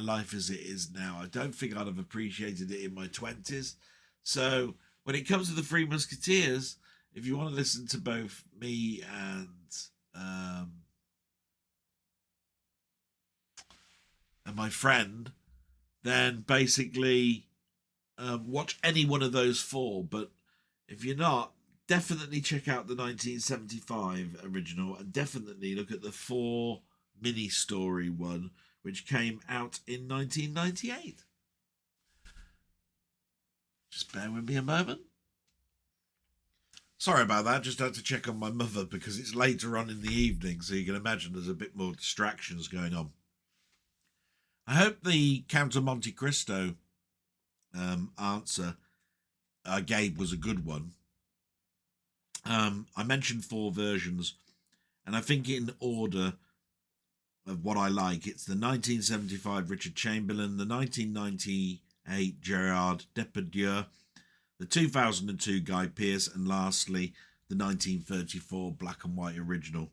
life as it is now. I don't think I'd have appreciated it in my 20s. So when it comes to the Three Musketeers, if you want to listen to both me and my friend, then basically watch any one of those 4. But if you're not, definitely check out the 1975 original, and definitely look at the 4 mini story one, which came out in 1998. Just bear with me a moment. Sorry about that, just had to check on my mother because it's later on in the evening, so you can imagine there's a bit more distractions going on. I hope the Count of Monte Cristo answer I gave was a good one. I mentioned 4 versions, and I think in order of what I like, it's the 1975 Richard Chamberlain, the 1998 Gerard Depardieu, the 2002 Guy Pearce, and lastly the 1934 black and white original.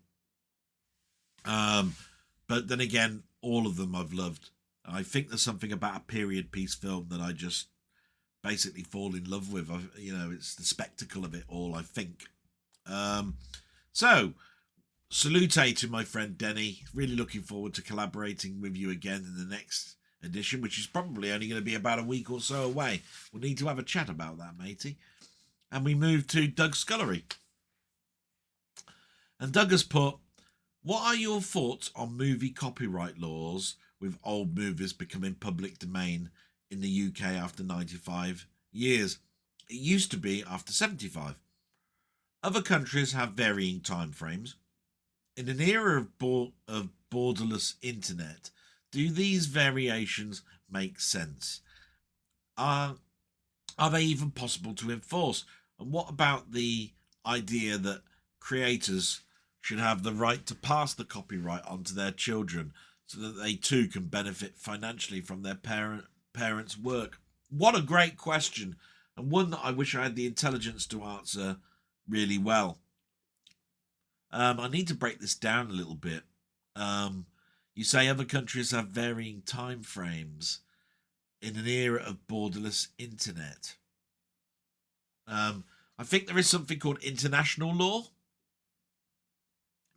But then again, all of them I've loved. I think there's something about a period piece film that I just basically fall in love with. It's the spectacle of it all, I think. So salute to my friend Denny. Really looking forward to collaborating with you again in the next edition, which is probably only going to be about a week or so away. We'll need to have a chat about that, matey. And we move to Doug Scullery. And Doug has put, what are your thoughts on movie copyright laws with old movies becoming public domain in the UK after 95 years? It used to be after 75. Other countries have varying time frames. In an era of borderless internet, do these variations make sense? Are they even possible to enforce? And what about the idea that creators should have the right to pass the copyright on to their children so that they too can benefit financially from their parents' work? What a great question, and one that I wish I had the intelligence to answer really well. I need to break this down a little bit. You say other countries have varying time frames in an era of borderless internet. I think there is something called international law.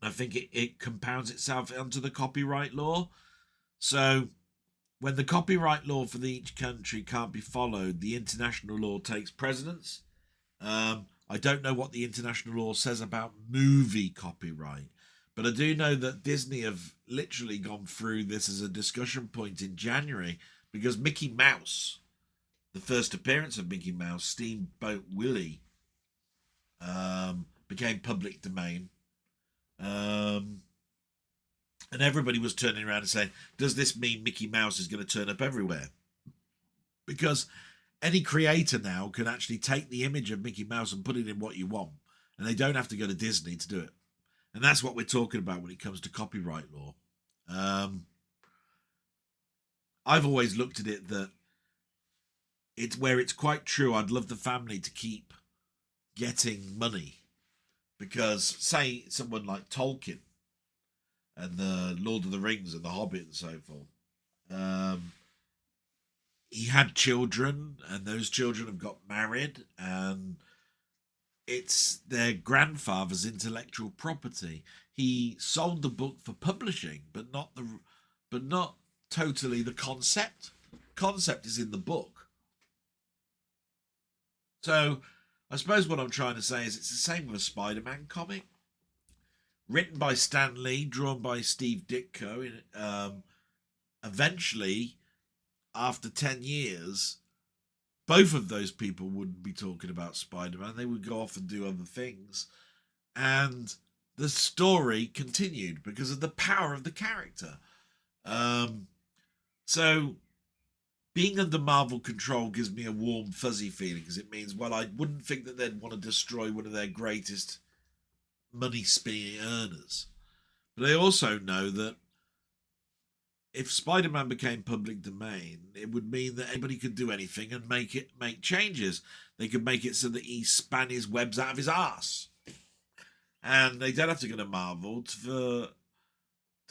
I think it compounds itself onto the copyright law. So when the copyright law for each country can't be followed, the international law takes precedence. I don't know what the international law says about movie copyright, but I do know that Disney have literally gone through this as a discussion point in January because Mickey Mouse, the first appearance of Mickey Mouse, Steamboat Willie, became public domain. And everybody was turning around and saying, does this mean Mickey Mouse is going to turn up everywhere? Because any creator now can actually take the image of Mickey Mouse and put it in what you want. And they don't have to go to Disney to do it. And that's what we're talking about when it comes to copyright law. I've always looked at it that it's quite true. I'd love the family to keep getting money because, say, someone like Tolkien and the Lord of the Rings and the Hobbit and so forth, he had children, and those children have got married, and it's their grandfather's intellectual property. He sold the book for publishing, but not totally the concept. Concept is in the book. So I suppose what I'm trying to say is it's the same with a Spider-Man comic. Written by Stan Lee, drawn by Steve Ditko. Eventually, after 10 years, both of those people wouldn't be talking about Spider-Man. They would go off and do other things. And the story continued because of the power of the character. So being under Marvel control gives me a warm, fuzzy feeling because it means, well, I wouldn't think that they'd want to destroy one of their greatest money-spinning earners. But I also know that if Spider-Man became public domain, it would mean that anybody could do anything and make changes. They could make it so that he span his webs out of his arse. And they don't have to go to Marvel to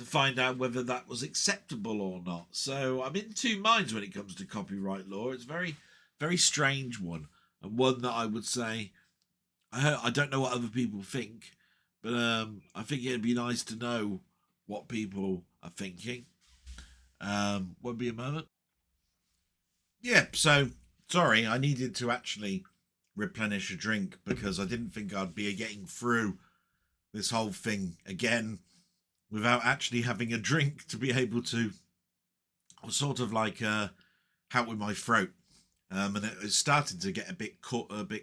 find out whether that was acceptable or not. So I'm in two minds when it comes to copyright law. It's a very, very strange one. And one that I would say, I don't know what other people think, but I think it'd be nice to know what people are thinking. Won't be a moment. Yeah, so sorry, I needed to actually replenish a drink because I didn't think I'd be getting through this whole thing again without actually having a drink to be able to sort of like help with my throat. And it started to get a bit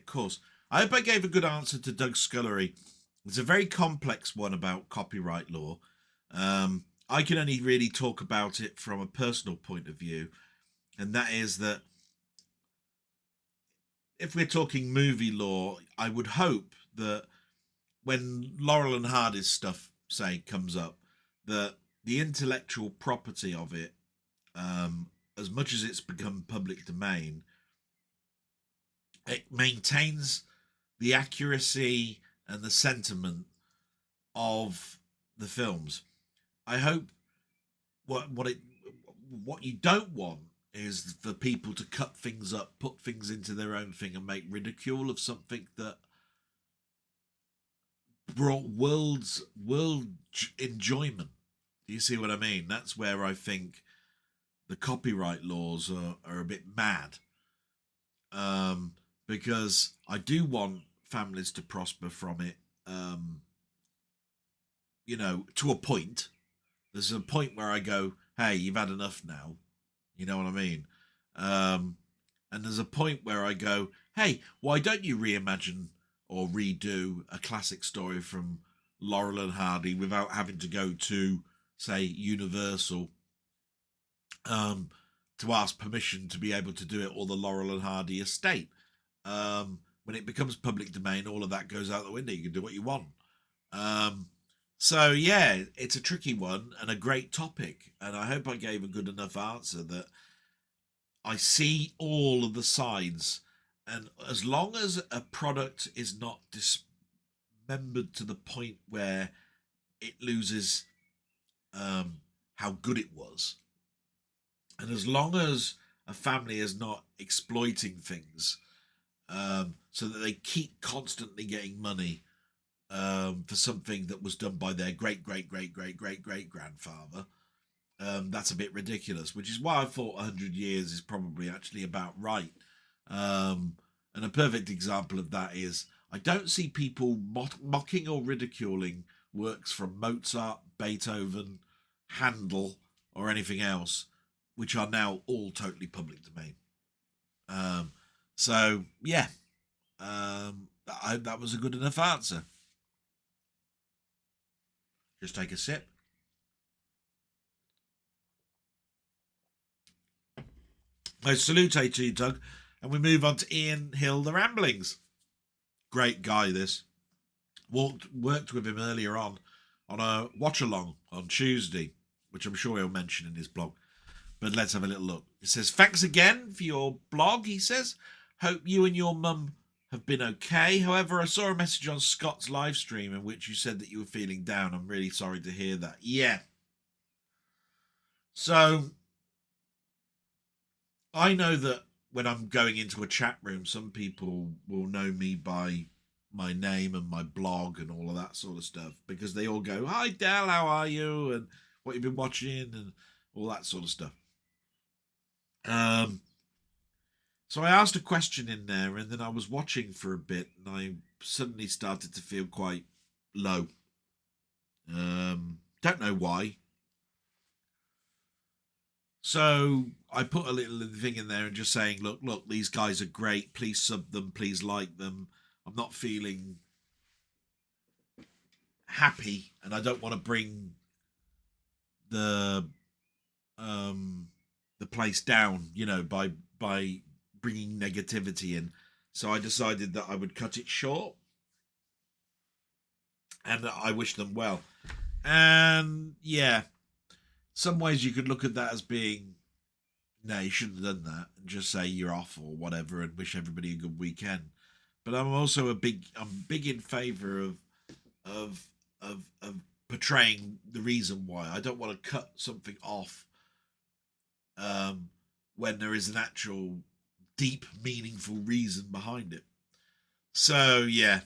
coarse. I hope I gave a good answer to Doug Scullery. It's a very complex one about copyright law. I can only really talk about it from a personal point of view, and that is that if we're talking movie law, I would hope that when Laurel and Hardy's stuff, say, comes up, that the intellectual property of it, as much as it's become public domain, it maintains the accuracy and the sentiment of the films. I hope what you don't want is for people to cut things up, put things into their own thing, and make ridicule of something that brought world enjoyment. Do you see what I mean? That's where I think the copyright laws are a bit mad. Because I do want families to prosper from it. To a point. There's a point where I go, hey, you've had enough now. You know what I mean? And there's a point where I go, hey, why don't you reimagine or redo a classic story from Laurel and Hardy without having to go to, say, Universal to ask permission to be able to do it, or the Laurel and Hardy estate? When it becomes public domain, all of that goes out the window. You can do what you want. So yeah, it's a tricky one and a great topic, and I hope I gave a good enough answer that I see all of the sides, and as long as a product is not dismembered to the point where it loses how good it was, and as long as a family is not exploiting things so that they keep constantly getting money for something that was done by their great grandfather, that's a bit ridiculous, which is why I thought 100 years is probably actually about right. And a perfect example of that is I don't see people mocking or ridiculing works from Mozart, Beethoven, Handel, or anything else, which are now all totally public domain. So yeah, I hope that was a good enough answer. Just take a sip. I salute to you, Doug, and we move on to Ian Hill, the Ramblings. Great guy, this. Worked with him earlier on a watch-along on Tuesday, which I'm sure he'll mention in his blog. But let's have a little look. It says, thanks again for your blog, he says. Hope you and your mum have been okay. However, I saw a message on Scott's live stream in which you said that you were feeling down. I'm really sorry to hear that. Yeah. So, I know that when I'm going into a chat room, some people will know me by my name and my blog and all of that sort of stuff, because they all go, hi, Del, how are you? And what you've been watching and all that sort of stuff. So I asked a question in there, and then I was watching for a bit, and I suddenly started to feel quite low. Don't know why. So I put a little thing in there and just saying, look, these guys are great. Please sub them. Please like them. I'm not feeling happy, and I don't want to bring the place down, by bringing negativity in. So I decided that I would cut it short, and I wish them well. And yeah, some ways you could look at that as being, no, you shouldn't have done that, and just say you're off or whatever, and wish everybody a good weekend. But I'm also I'm big in favour of portraying the reason why. I don't want to cut something off when there is an actual deep, meaningful reason behind it. So yeah,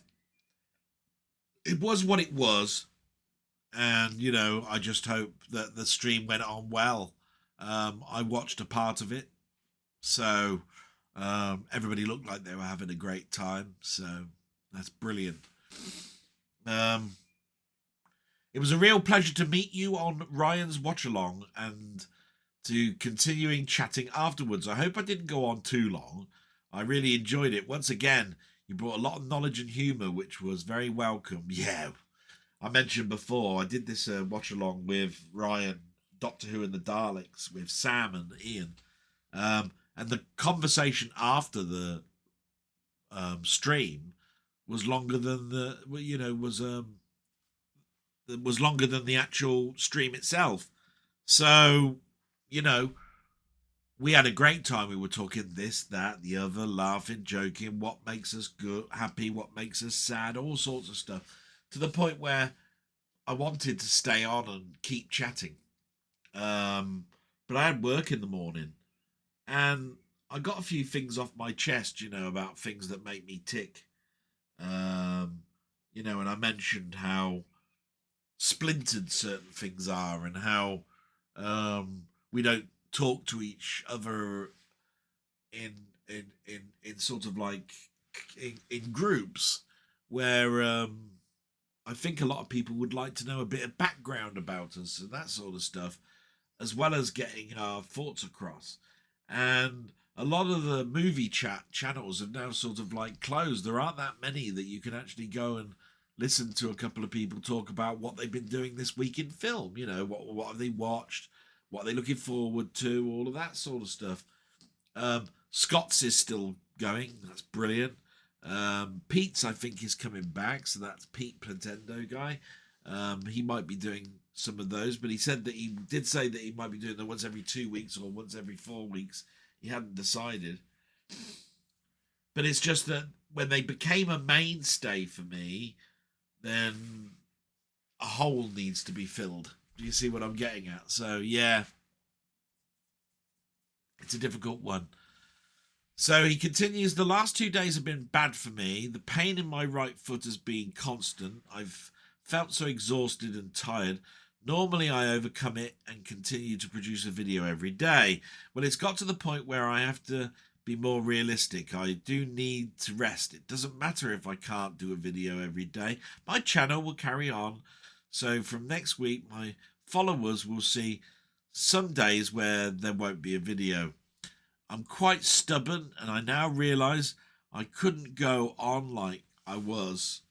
it was what it was, and I just hope that the stream went on well. I watched a part of it, so everybody looked like they were having a great time, so that's brilliant. It was a real pleasure to meet you on Ryan's watch along and to continuing chatting afterwards. I hope I didn't go on too long. I really enjoyed it. Once again, you brought a lot of knowledge and humour, which was very welcome. Yeah, I mentioned before, I did this watch along with Ryan, Doctor Who and the Daleks, with Sam and Ian. And the conversation after the stream was longer than was longer than the actual stream itself. So, we had a great time. We were talking this, that, the other, laughing, joking, what makes us good, happy, what makes us sad, all sorts of stuff, to the point where I wanted to stay on and keep chatting. But I had work in the morning, and I got a few things off my chest, about things that make me tick. And I mentioned how splintered certain things are, and how we don't talk to each other in sort of like in groups, where I think a lot of people would like to know a bit of background about us and that sort of stuff, as well as getting our thoughts across. And a lot of the movie chat channels have now sort of like closed. There aren't that many that you can actually go and listen to a couple of people talk about what they've been doing this week in film. What have they watched? What are they looking forward to? All of that sort of stuff. Scott's is still going. That's brilliant. Pete's, I think, is coming back. So that's Pete Playtendoguy. He might be doing some of those, but he did say that he might be doing them once every 2 weeks or once every 4 weeks. He hadn't decided. But it's just that when they became a mainstay for me, then a hole needs to be filled. Do you see what I'm getting at? So, yeah, it's a difficult one. So he continues, the last 2 days have been bad for me. The pain in my right foot has been constant. I've felt so exhausted and tired. Normally I overcome it and continue to produce a video every day. Well, it's got to the point where I have to be more realistic. I do need to rest. It doesn't matter if I can't do a video every day. My channel will carry on. So from next week, my followers will see some days where there won't be a video. I'm quite stubborn, and I now realise I couldn't go on like I was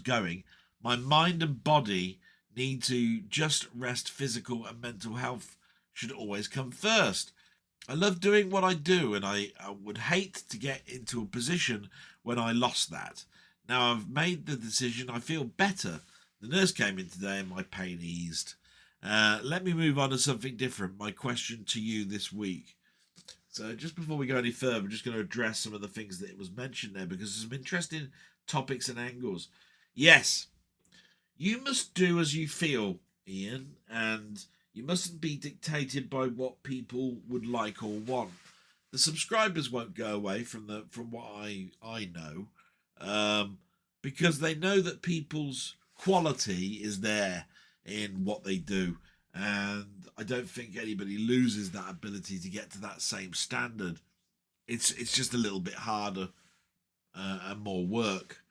going. My mind and body need to just rest. Physical and mental health should always come first. I love doing what I do, and I would hate to get into a position when I lost that. Now I've made the decision. I feel better. The nurse came in today and my pain eased. Let me move on to something different. My question to you this week. So just before we go any further, I'm just going to address some of the things that was mentioned there because there's some interesting topics and angles. Yes, you must do as you feel, Ian, and you mustn't be dictated by what people would like or want. The subscribers won't go away from what I know, um, because they know that people's quality is there in what they do, and I don't think anybody loses that ability to get to that same standard. It's just a little bit harder and more work.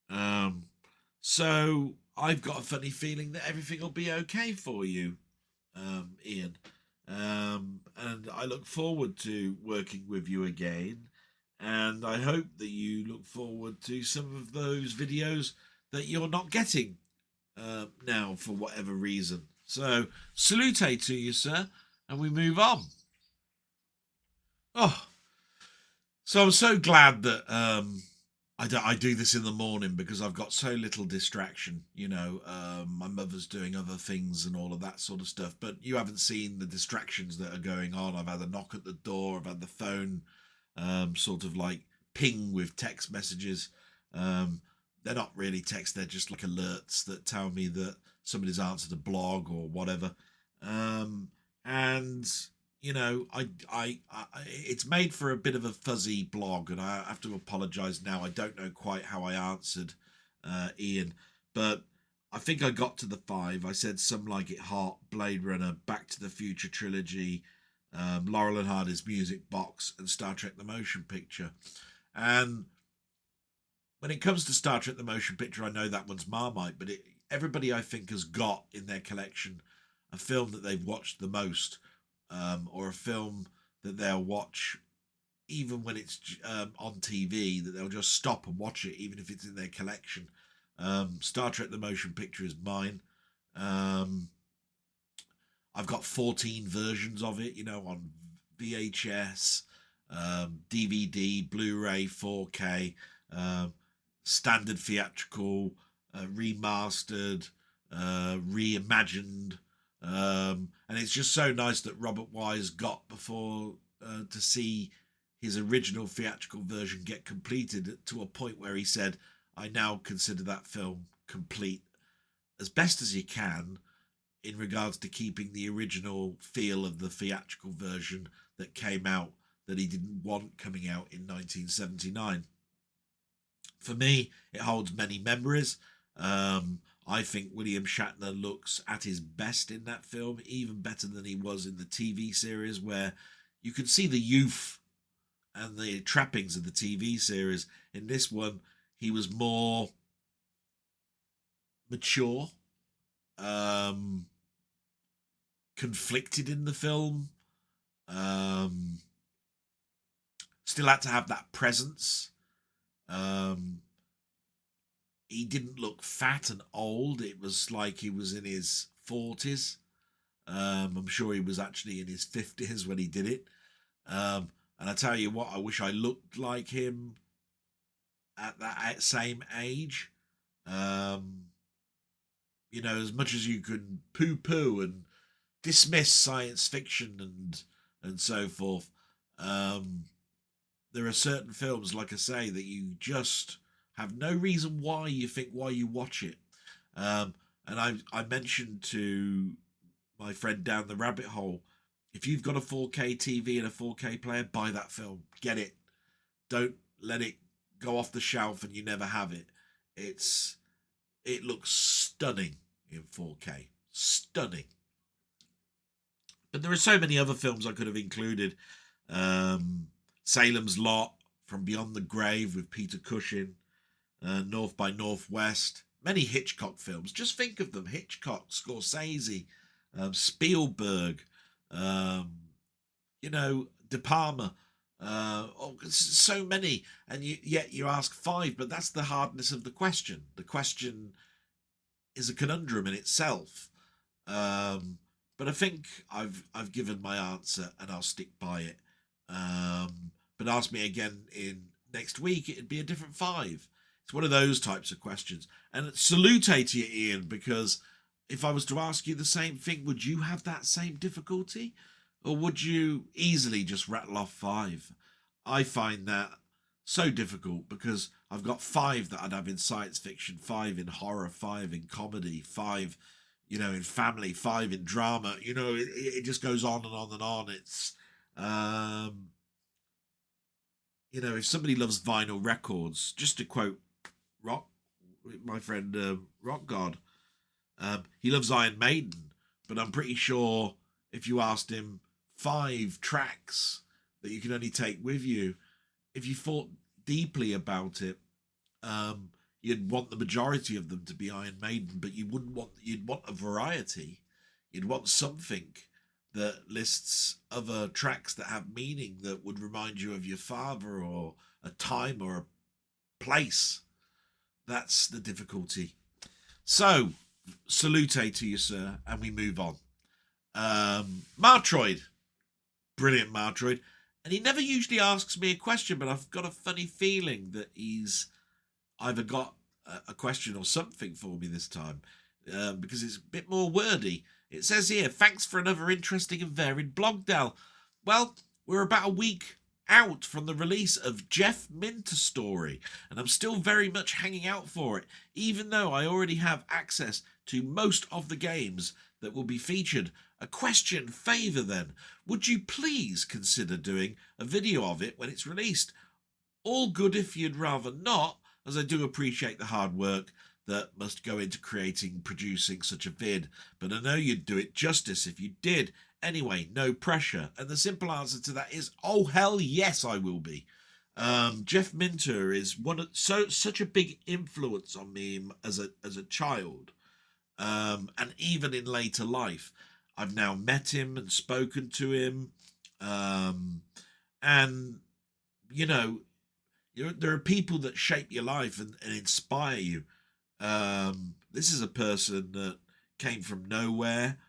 Um, so I've got a funny feeling that everything will be okay for you, Ian. And I look forward to working with you again. And I hope that you look forward to some of those videos that you're not getting now for whatever reason. So salute to you, sir, and we move on. Oh, so I'm so glad that I do this in the morning because I've got so little distraction. My mother's doing other things and all of that sort of stuff. But you haven't seen the distractions that are going on. I've had a knock at the door. I've had the phone sort of like ping with text messages. They're not really text. They're just like alerts that tell me that somebody's answered a blog or whatever. And it's made for a bit of a fuzzy blog, and I have to apologise now. I don't know quite how I answered Ian, but I think I got to the 5. I said Some Like It Hot, Blade Runner, Back to the Future trilogy, Laurel and Hardy's Music Box, and Star Trek the Motion Picture. And when it comes to Star Trek the Motion Picture, I know that one's Marmite, but everybody I think has got in their collection a film that they've watched the most, or a film that they'll watch even when it's on TV, that they'll just stop and watch it even if it's in their collection. Star Trek the Motion Picture is mine. I've got 14 versions of it, on VHS, DVD, Blu-ray, 4K, standard theatrical, remastered, reimagined. And it's just so nice that Robert Wise got before to see his original theatrical version get completed to a point where he said, I now consider that film complete as best as you can in regards to keeping the original feel of the theatrical version that came out, that he didn't want coming out in 1979. For me, it holds many memories. I think William Shatner looks at his best in that film, even better than he was in the TV series, where you can see the youth and the trappings of the TV series. In this one, he was more mature, conflicted in the film, still had to have that presence. He didn't look fat and old. It was like he was in his 40s. I'm sure he was actually in his 50s when he did it. And I tell you what, I wish I looked like him at that same age. As much as you can poo-poo and dismiss science fiction and so forth, there are certain films, like I say, that you just have no reason why you watch it. And I mentioned to my friend down the rabbit hole, if you've got a 4K TV and a 4K player, buy that film. Get it. Don't let it go off the shelf and you never have it. It looks stunning in 4K. Stunning. But there are so many other films I could have included. Salem's Lot, From Beyond the Grave with Peter Cushing, North by Northwest, many Hitchcock films. Just think of them: Hitchcock, Scorsese, Spielberg, De Palma. So many, and yet you ask 5, but that's the hardness of the question. The question is a conundrum in itself. But I think I've given my answer and I'll stick by it. But ask me again in next week, it'd be a different 5. It's one of those types of questions. And salute to you, Ian, because if I was to ask you the same thing, would you have that same difficulty? Or would you easily just rattle off 5? I find that so difficult because I've got 5 that I'd have in science fiction, 5 in horror, 5 in comedy, 5, in family, 5 in drama. It just goes on and on and on. It's, if somebody loves vinyl records, just to quote my friend Rock God, he loves Iron Maiden, but I'm pretty sure if you asked him 5 tracks that you can only take with you, if you thought deeply about it, you'd want the majority of them to be Iron Maiden, but you'd want a variety. You'd want something that lists other tracks that have meaning that would remind you of your father or a time or a place. That's the difficulty. So, salute to you, sir, and we move on. Martroid. Brilliant Martroid. And he never usually asks me a question, but I've got a funny feeling that he's either got a question or something for me this time, because it's a bit more wordy. It says here, thanks for another interesting and varied blog, Del. Well, we're about a week out from the release of Jeff Minter's story, and I'm still very much hanging out for it, even though I already have access to most of the games that will be featured. A question favour then, would you please consider doing a video of it when it's released? All good if you'd rather not, as I do appreciate the hard work that must go into producing such a vid, but I know you'd do it justice if you did. Anyway, no pressure. And the simple answer to that is, oh hell yes, I will be. Jeff Minter is such a big influence on me as a child, and even in later life. I've now met him and spoken to him, and there are people that shape your life and inspire you. This is a person that came from nowhere,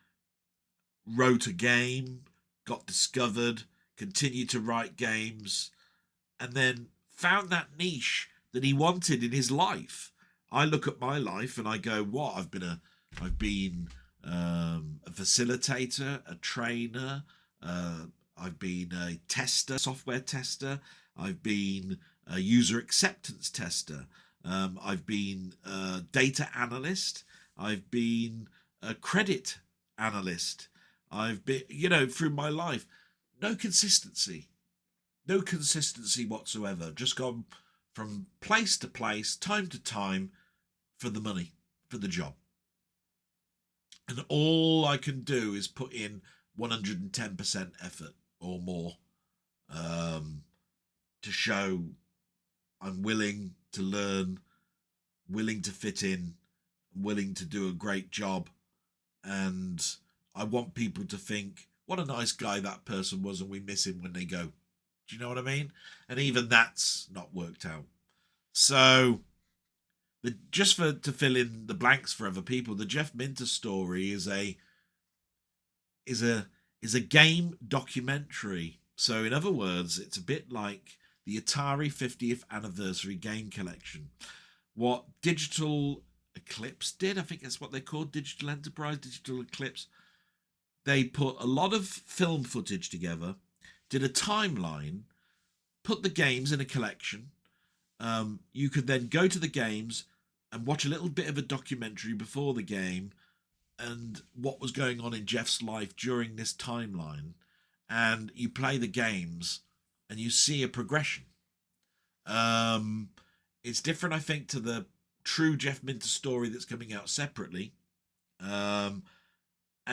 wrote a game, got discovered, continued to write games, and then found that niche that he wanted in his life. I look at my life and I go, what? I've been a facilitator, a trainer, I've been a tester, software tester, I've been a user acceptance tester, I've been a data analyst, I've been a credit analyst, I've been, through my life, no consistency whatsoever, just gone from place to place, time to time, for the money, for the job. And all I can do is put in 110% effort or more, to show I'm willing to learn, willing to fit in, willing to do a great job. And I want people to think, what a nice guy that person was, and we miss him when they go. Do you know what I mean? And even that's not worked out. So, to fill in the blanks for other people, the Jeff Minter story is a game documentary. So, in other words, it's a bit like the Atari 50th anniversary game collection. What Digital Eclipse did, I think that's what they're called, Digital Enterprise, Digital Eclipse. They put a lot of film footage together, did a timeline, put the games in a collection. You could then go to the games and watch a little bit of a documentary before the game and what was going on in Jeff's life during this timeline. And you play the games and you see a progression. It's different, I think, to the true Jeff Minter story that's coming out separately. And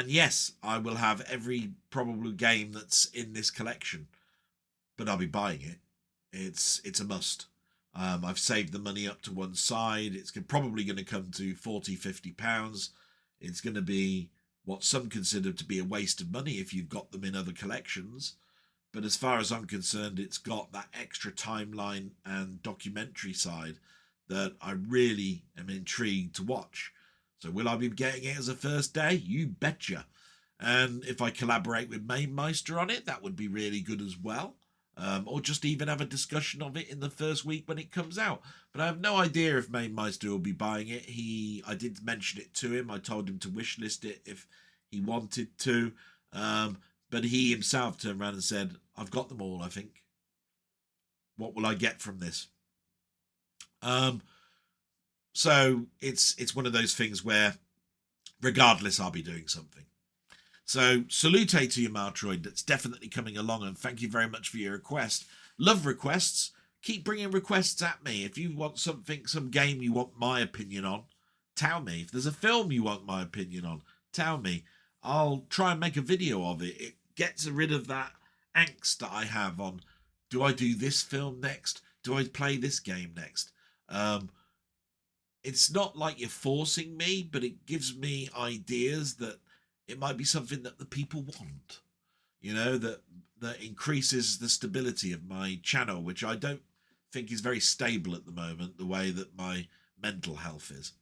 yes, I will have every probable game that's in this collection, but I'll be buying it. It's a must. I've saved the money up to one side. It's probably going to come to £40-50. It's going to be what some consider to be a waste of money if you've got them in other collections. But as far as I'm concerned, it's got that extra timeline and documentary side that I really am intrigued to watch. So will I be getting it as a first day? You betcha. And if I collaborate with Mamemeister on it, that would be really good as well. Or just even have a discussion of it in the first week when it comes out. But I have no idea if Mamemeister will be buying it. I did mention it to him. I told him to wishlist it if he wanted to. But he himself turned around and said, I've got them all, I think. What will I get from this? So it's one of those things where regardless, I'll be doing something. So salute to you, Martroid. That's definitely coming along, and thank you very much for your request. Love requests. Keep bringing requests at me. If you want something, some game you want my opinion on, tell me. If there's a film you want my opinion on, tell me. I'll try and make a video of it. It gets rid of that angst that I have on, do I do this film next? Do I play this game next? It's not like you're forcing me, but it gives me ideas that it might be something that the people want, that increases the stability of my channel, which I don't think is very stable at the moment, the way that my mental health is.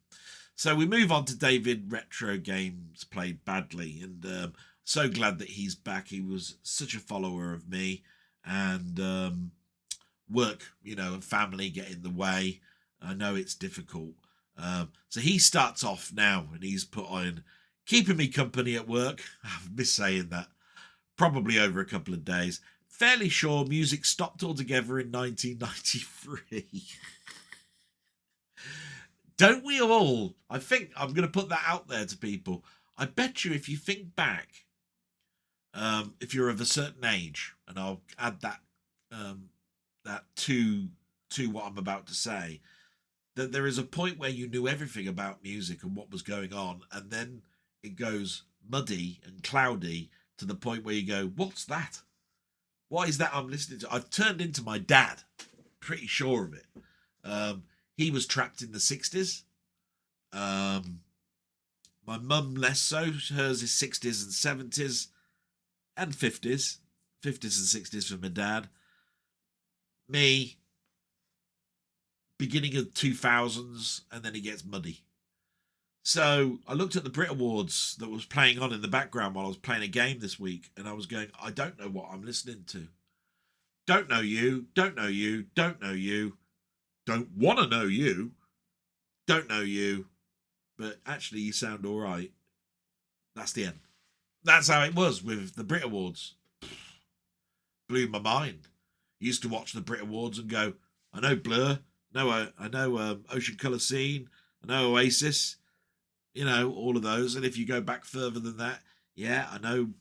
So we move on to David Retro Games Played Badly, and so glad that he's back. He was such a follower of me, and work, and family get in the way. I know it's difficult. So he starts off now, and he's put on keeping me company at work. I've missed saying that. Probably over a couple of days. Fairly sure music stopped altogether in 1993. Don't we all? I think I'm going to put that out there to people. I bet you if you think back, if you're of a certain age, and I'll add that to what I'm about to say, that there is a point where you knew everything about music and what was going on, and then it goes muddy and cloudy to the point where you go, what's that? What is that I'm listening to? I've turned into my dad. Pretty sure of it. He was trapped in the 60s. My mum less so. Hers is 60s and 70s and 50s. 50s and 60s for my dad. Me, beginning of 2000s, and then it gets muddy. So I looked at the Brit Awards that was playing on in the background while I was playing a game this week, and I was going, I don't know what I'm listening to. Don't know you, don't know you, don't know you, don't want to know you, don't know you, but actually you sound all right. That's the end. That's how it was with the Brit Awards. Blew my mind. Used to watch the Brit Awards and go, I know Blur, I know Ocean Colour Scene, I know Oasis, all of those. And if you go back further than that, yeah, I know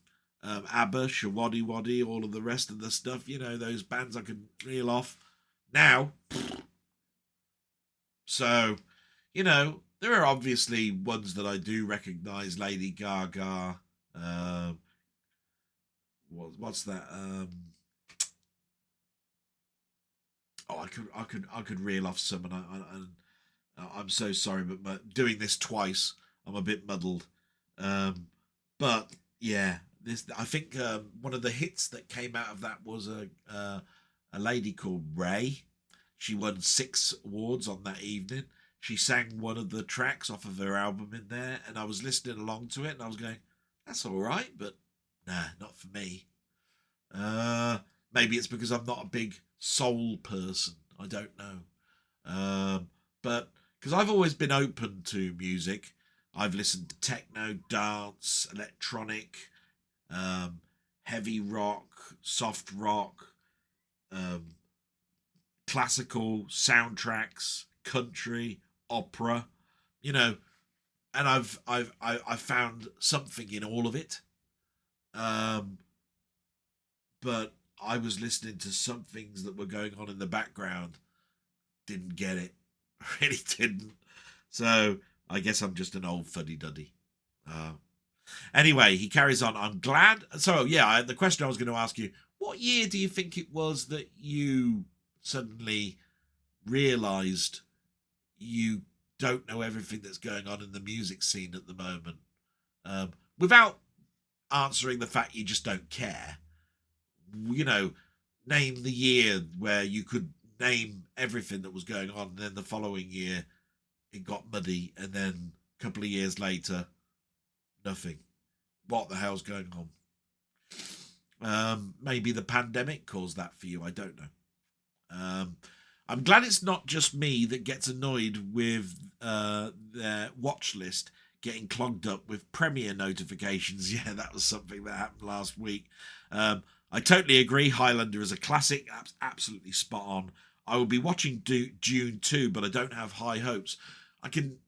ABBA, Shawaddy Waddy, all of the rest of the stuff, those bands I could reel off now. So, there are obviously ones that I do recognise. Lady Gaga, what's that? I could reel off some, and I'm so sorry, but doing this twice, I'm a bit muddled. But yeah, I think one of the hits that came out of that was a lady called Ray. She won 6 awards on that evening. She sang one of the tracks off of her album in there, and I was listening along to it, and I was going, "That's all right, but nah, not for me." Maybe it's because I'm not a big soul person. I don't know. But because I've always been open to music, I've listened to techno, dance, electronic, heavy rock, soft rock, classical soundtracks, country, opera, and I've found something in all of it. But I was listening to some things that were going on in the background. Didn't get it. Really didn't. So I guess I'm just an old fuddy-duddy. Anyway, he carries on. I'm glad. So, yeah, the question I was going to ask you, what year do you think it was that you suddenly realised you don't know everything that's going on in the music scene at the moment? Without answering the fact you just don't care. Name the year where you could name everything that was going on, and then the following year it got muddy, and then a couple of years later, nothing. what the hell's going on. Maybe the pandemic caused that for you. I don't know. I'm glad it's not just me that gets annoyed with their watch list getting clogged up with premiere notifications. Yeah, that was something that happened last week. I totally agree. Highlander is a classic. Absolutely spot on. I will be watching Dune 2, but I don't have high hopes. I can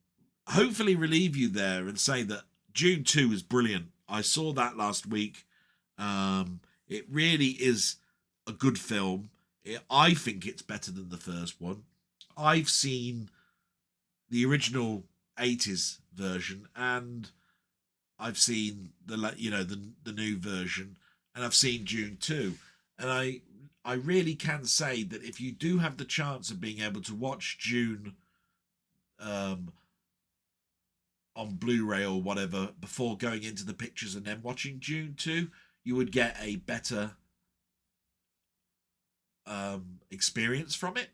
hopefully relieve you there and say that Dune 2 is brilliant. I saw that last week. It really is a good film. I think it's better than the first one. I've seen the original 80s version, and I've seen the new version, and I've seen Dune 2. And I really can say that if you do have the chance of being able to watch Dune on Blu-ray or whatever before going into the pictures and then watching Dune 2, you would get a better experience from it.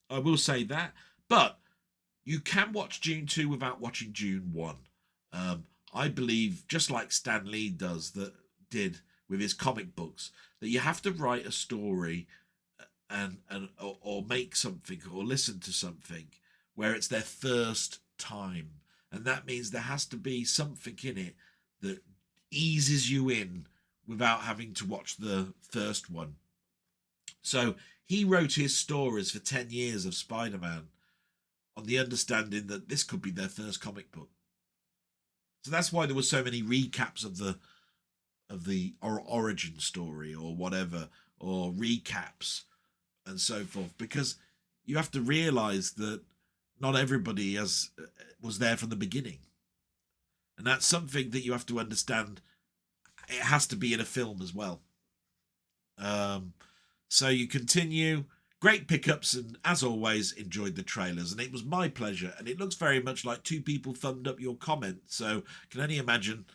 I will say that. But you can watch Dune 2 without watching Dune 1. I believe, just like Stan Lee did with his comic books, that you have to write a story or make something or listen to something where it's their first time. And that means there has to be something in it that eases you in without having to watch the first one. So he wrote his stories for 10 years of Spider-Man on the understanding that this could be their first comic book. So that's why there were so many recaps of the origin story or whatever, or recaps and so forth, because you have to realize that not everybody was there from the beginning. And that's something that you have to understand. It has to be in a film as well. So you continue. Great pickups, and as always, enjoyed the trailers. And it was my pleasure. And it looks very much like two people thumbed up your comment. So can only imagine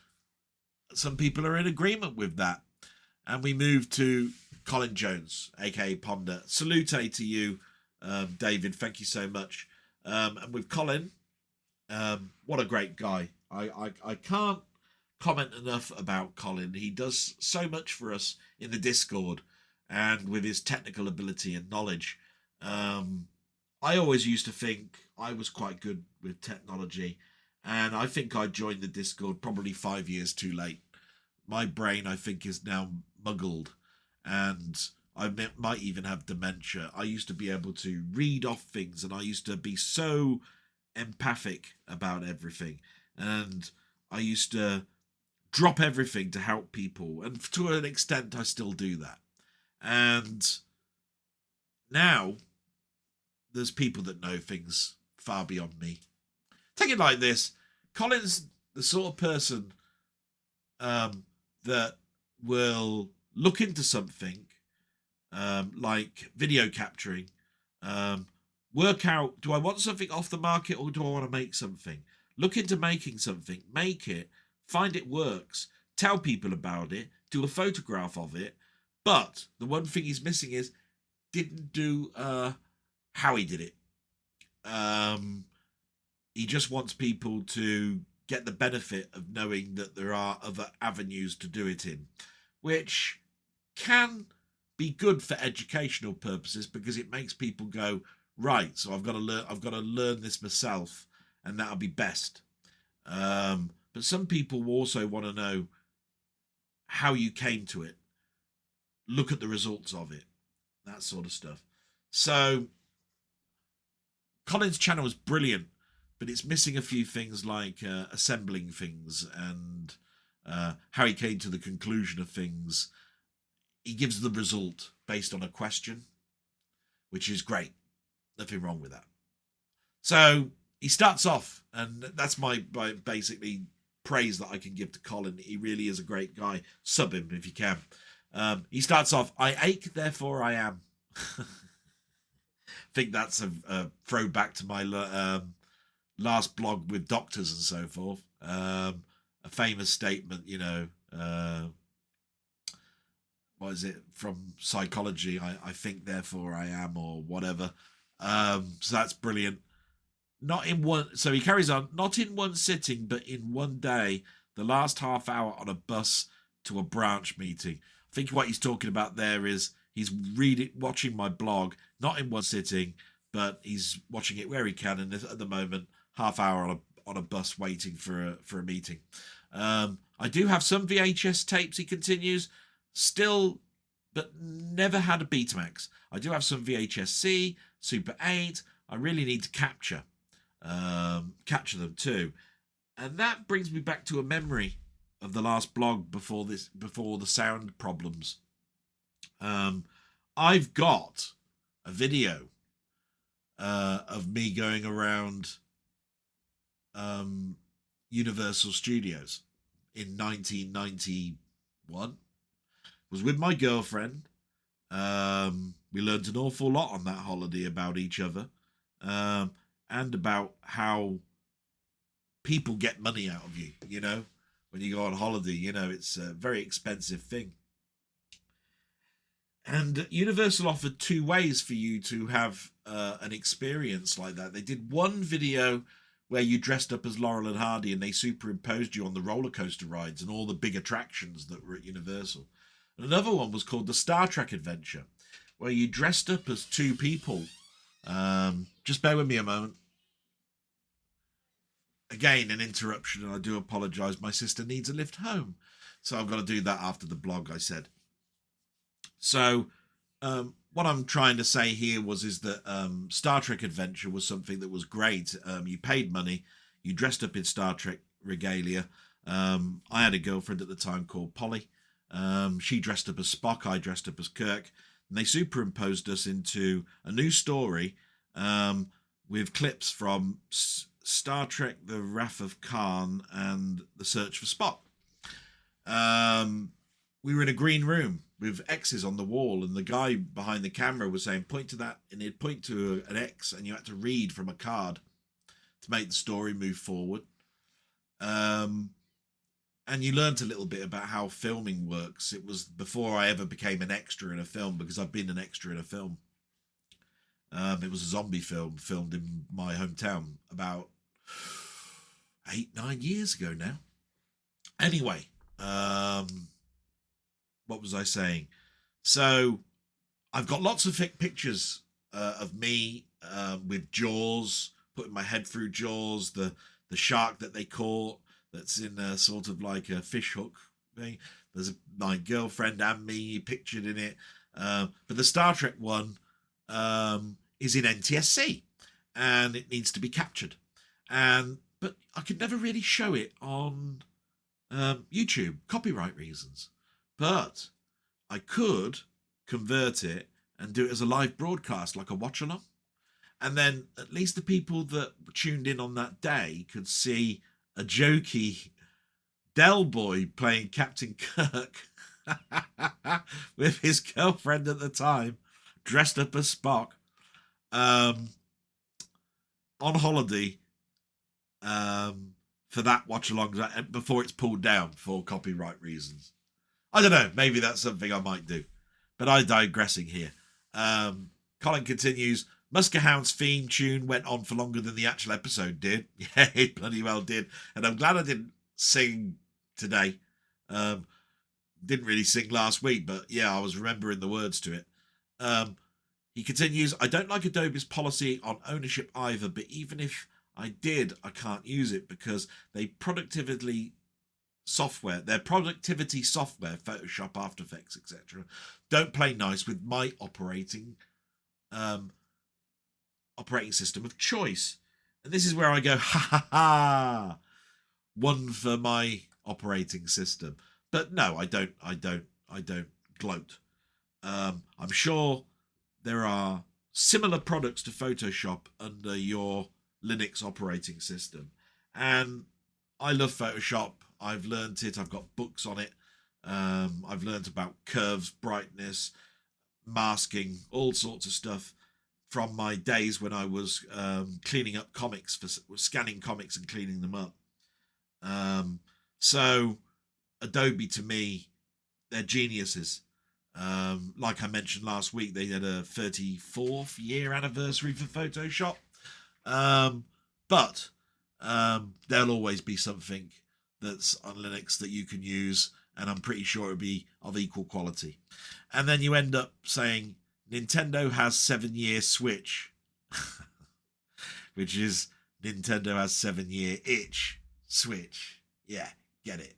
some people are in agreement with that. And we move to Colin Jones, aka Ponder. Salute to you, David. Thank you so much. And with Colin, what a great guy. I can't comment enough about Colin. He does so much for us in the Discord, and with his technical ability and knowledge. I always used to think I was quite good with technology, and I think I joined the Discord probably 5 years too late. My brain, I think, is now muggled, and I might even have dementia. I used to be able to read off things, and I used to be so empathic about everything, and I used to drop everything to help people, and to an extent I still do that. And now there's people that know things far beyond me. Take it like this. Colin's the sort of person that will look into something like video capturing, work out, do I want something off the market or do I want to make something? Look into making something, make it, find it works, tell people about it, do a photograph of it. But the one thing he's missing is didn't do how he did it. He just wants people to get the benefit of knowing that there are other avenues to do it in, which can be good for educational purposes because it makes people go, right, so I've got to learn this myself, and that'll be best. But some people also want to know how you came to it. Look at the results of it, that sort of stuff. So Colin's channel is brilliant, but it's missing a few things like assembling things and how he came to the conclusion of things. He gives the result based on a question, which is great. Nothing wrong with that. So he starts off, and that's my basically praise that I can give to Colin. He really is a great guy. Sub him if you can. He starts off, I ache, therefore I am. I think that's a throwback to my last blog with doctors and so forth. A famous statement, what is it, from psychology? I think, therefore I am, or whatever. So that's brilliant. So he carries on, not in one sitting, but in one day, the last half hour on a bus to a branch meeting. I think what he's talking about there is he's watching my blog, not in one sitting, but he's watching it where he can. And at the moment, half hour on a bus waiting for a meeting. I do have some VHS tapes, he continues, still, but never had a Betamax. I do have some VHS-C, Super 8. I really need to capture them too. And that brings me back to a memory of the last blog before the sound problems. I've got a video of me going around Universal Studios in 1991. Was with my girlfriend. We learned an awful lot on that holiday about each other, and about how people get money out of you, you know, when you go on holiday. You know, it's a very expensive thing. And Universal offered 2 ways for you to have an experience like that. They did one video where you dressed up as Laurel and Hardy and they superimposed you on the roller coaster rides and all the big attractions that were at Universal. And another one was called the Star Trek Adventure, where you dressed up as 2 people. Just bear with me a moment. Again, an interruption, and I do apologise. My sister needs a lift home. So I've got to do that after the blog, I said. So what I'm trying to say here is that Star Trek Adventure was something that was great. You paid money. You dressed up in Star Trek regalia. I had a girlfriend at the time called Polly. She dressed up as Spock. I dressed up as Kirk. And they superimposed us into a new story with clips from Star Trek, The Wrath of Khan and The Search for Spock. We were in a green room with X's on the wall, and the guy behind the camera was saying, point to that, and he'd point to an X, and you had to read from a card to make the story move forward. And you learnt a little bit about how filming works. It was before I ever became an extra in a film, because I've been an extra in a film. It was a zombie film filmed in my hometown about 8-9 years ago now. Anyway, what was I saying? So I've got lots of pictures of me with Jaws, putting my head through Jaws, the shark that they caught that's in a sort of like a fish hook thing. There's my girlfriend and me pictured in it. But the Star Trek one is in NTSC, and it needs to be captured. But I could never really show it on YouTube, copyright reasons. But I could convert it and do it as a live broadcast, like a watch along. And then at least the people that tuned in on that day could see a jokey Del Boy playing Captain Kirk with his girlfriend at the time, dressed up as Spock, on holiday, for that watch along before it's pulled down for copyright reasons. I don't know, maybe that's something I might do, but I'm digressing here. Colin continues, Muskehound's theme tune went on for longer than the actual episode did. Yeah, it bloody well did. And I'm glad I didn't sing today. Didn't really sing last week, but yeah, I was remembering the words to it. He continues, I don't like Adobe's policy on ownership either, but even if I did, I can't use it because their productivity software, Photoshop, After Effects, etc., don't play nice with my operating system of choice. And this is where I go, ha ha ha, one for my operating system. But no, I don't gloat. I'm sure there are similar products to Photoshop under your Linux operating system, and I love Photoshop. I've learned it. I've got books on it. I've learned about curves, brightness, masking, all sorts of stuff from my days when I was cleaning up comics, scanning comics and cleaning them up. So Adobe, to me, they're geniuses. Like I mentioned last week, they had a 34th year anniversary for Photoshop. But there'll always be something that's on Linux that you can use, and I'm pretty sure it'll be of equal quality. And then you end up saying Nintendo has 7-year Switch, which is Nintendo has 7-year itch Switch. Yeah, get it.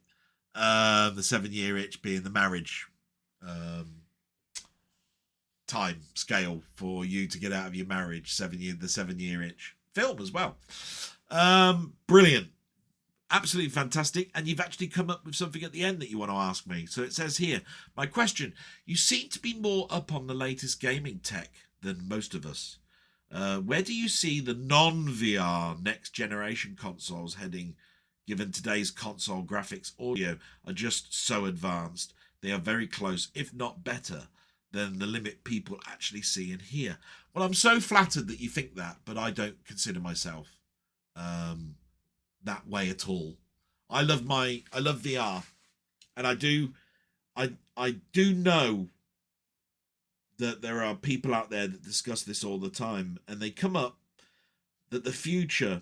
The 7-year itch being the marriage time scale for you to get out of your marriage. The 7-year itch film as well. Brilliant. Absolutely fantastic. And you've actually come up with something at the end that you want to ask me. So it says here, my question, you seem to be more up on the latest gaming tech than most of us. Where do you see the non-VR next generation consoles heading, given today's console graphics audio are just so advanced? They are very close, if not better, than the limit people actually see and hear. Well, I'm so flattered that you think that, but I don't consider myself that way at all. I love VR, and I do know that there are people out there that discuss this all the time, and they come up that the future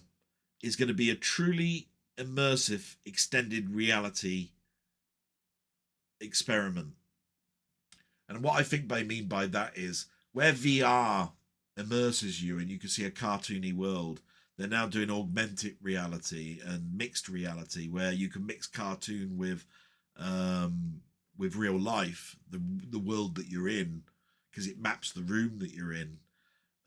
is going to be a truly immersive extended reality experiment. And what I think they mean by that is where VR immerses you and you can see a cartoony world, they're now doing augmented reality and mixed reality, where you can mix cartoon with real life, the world that you're in, because it maps the room that you're in,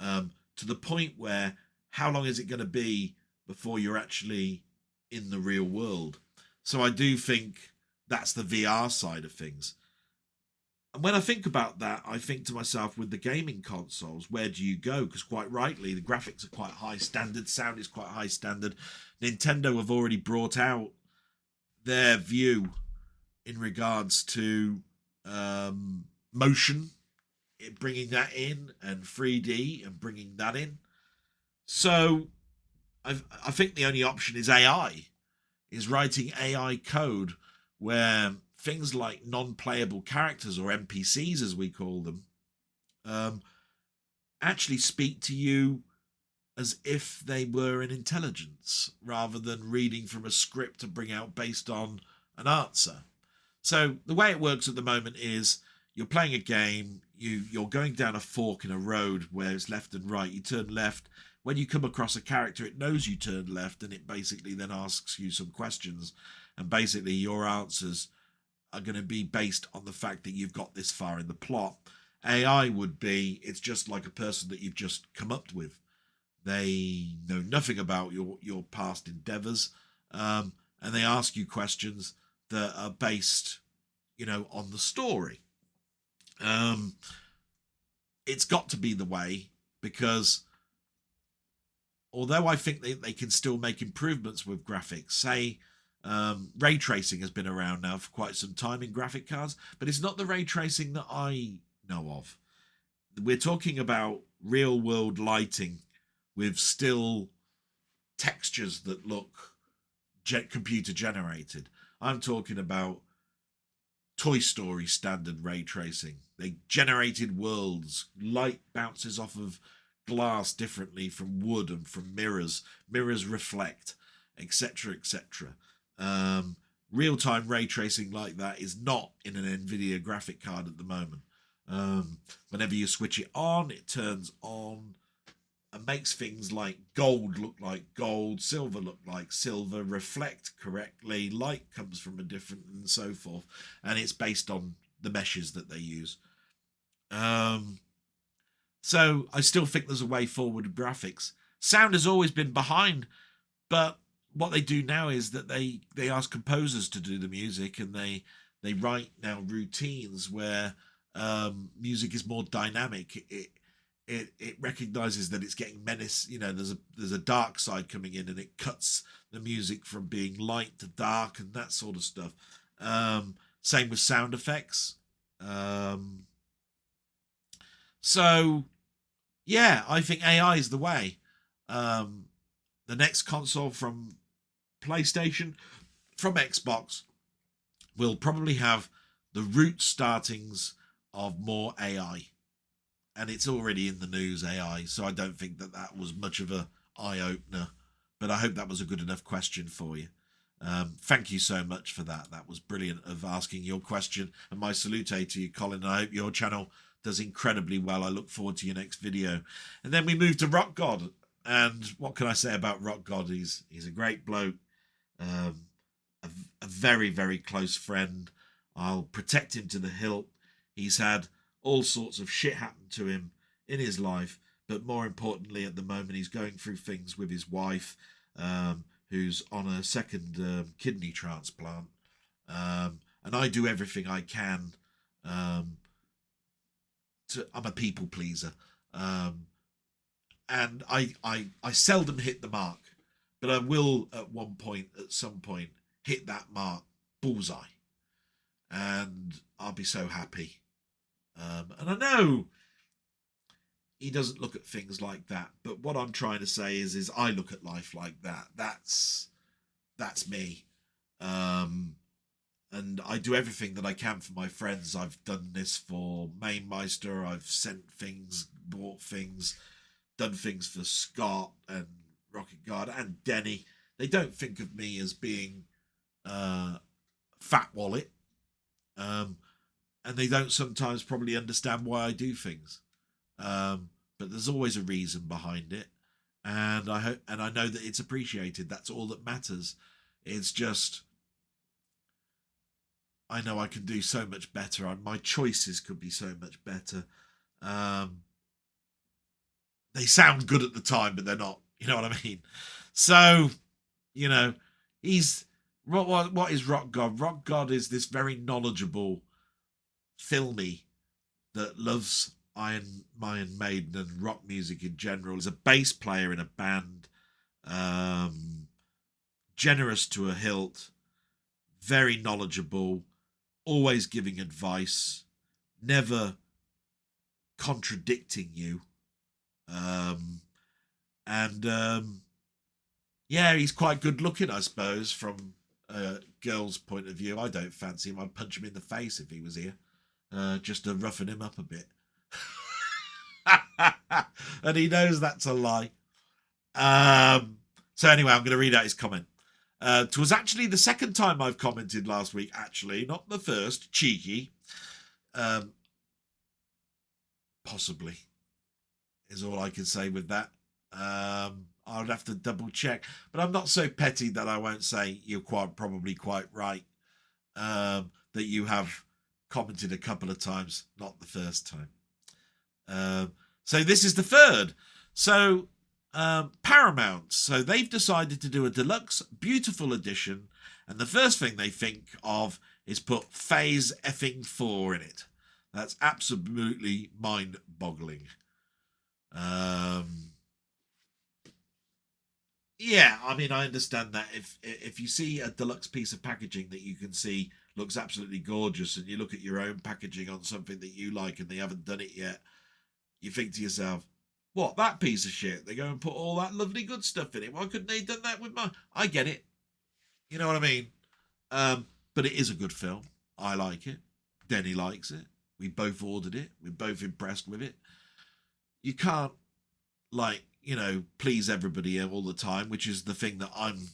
to the point where how long is it going to be before you're actually in the real world? So I do think that's the VR side of things. And when I think about that, I think to myself, with the gaming consoles, where do you go? Because quite rightly, the graphics are quite high standard, sound is quite high standard. Nintendo have already brought out their view in regards to motion, bringing that in, and 3D and bringing that in. So I think the only option is AI, is writing AI code where things like non-playable characters, or NPCs as we call them, actually speak to you as if they were an intelligence, rather than reading from a script to bring out based on an answer. So the way it works at the moment is you're playing a game, you're going down a fork in a road where it's left and right, you turn left. When you come across a character, it knows you turned left, and it basically then asks you some questions, and basically your answers are going to be based on the fact that you've got this far in the plot. AI would be, it's just like a person that you've just come up with. They know nothing about your past endeavors, and they ask you questions that are based, on the story. It's got to be the way, because although I think they can still make improvements with graphics, say, ray tracing has been around now for quite some time in graphic cards, but it's not the ray tracing that I know of. We're talking about real world lighting with still textures that look computer generated. I'm talking about Toy Story standard ray tracing. They generated worlds. Light bounces off of glass differently from wood and from mirrors. Mirrors reflect, etc., etc. Real-time ray tracing like that is not in an NVIDIA graphic card at the moment. Whenever you switch it on, it turns on and makes things like gold look like gold, silver look like silver, reflect correctly, light comes from a different, and so forth. And it's based on the meshes that they use. So I still think there's a way forward with graphics. Sound has always been behind, but what they do now is that they ask composers to do the music, and they write now routines where music is more dynamic. It recognizes that it's getting menace. There's a dark side coming in, and it cuts the music from being light to dark and that sort of stuff. Same with sound effects. So yeah, I think AI is the way. The next console from PlayStation, from Xbox, will probably have the root startings of more AI. And it's already in the news, AI, so I don't think that was much of a eye-opener. But I hope that was a good enough question for you. Thank you so much for that. That was brilliant of asking your question. And my salute to you, Colin. I hope your channel does incredibly well. I look forward to your next video. And then we move to Rock God. And what can I say about Rock God? He's a great bloke. A very, very close friend. I'll protect him to the hilt. He's had all sorts of shit happen to him in his life. But more importantly, at the moment, he's going through things with his wife, who's on a second kidney transplant. And I do everything I can. I'm a people pleaser. And I seldom hit the mark. But I will at some point, hit that mark, bullseye. And I'll be so happy. And I know he doesn't look at things like that, but what I'm trying to say is I look at life like that. That's me. And I do everything that I can for my friends. I've done this for Mamemeister. I've sent things, bought things, done things for Scott and Rocket Guard and Denny. They don't think of me as being fat wallet. And they don't sometimes probably understand why I do things. But there's always a reason behind it, and I hope, and I know that it's appreciated. That's all that matters. It's just, I know I can do so much better, and my choices could be so much better. They sound good at the time, but they're not. You know what I mean? So, you know, he's what is Rock God? Rock God is this very knowledgeable filmy that loves Iron Maiden and rock music in general. He's a bass player in a band, generous to a hilt, very knowledgeable, always giving advice, never contradicting you. Yeah, he's quite good looking, I suppose, from a girl's point of view. I don't fancy him. I'd punch him in the face if he was here. Just to roughen him up a bit. And he knows that's a lie. So anyway, I'm going to read out his comment. It was actually the second time I've commented last week, actually, not the first. Cheeky. Possibly is all I can say with that. I would have to double check, but I'm not so petty that I won't say you're probably quite right. That you have commented a couple of times, not the first time. So this is the third. So Paramount, so they've decided to do a deluxe beautiful edition, and the first thing they think of is put Phase effing 4 in it. That's absolutely mind-boggling. Yeah, I mean, I understand that if you see a deluxe piece of packaging that you can see looks absolutely gorgeous, and you look at your own packaging on something that you like and they haven't done it yet, you think to yourself, what, that piece of shit? They go and put all that lovely good stuff in it. Why couldn't they have done that with mine? I get it. You know what I mean? But it is a good film. I like it. Denny likes it. We both ordered it. We're both impressed with it. You can't, like, you know, please everybody all the time, which is the thing that I'm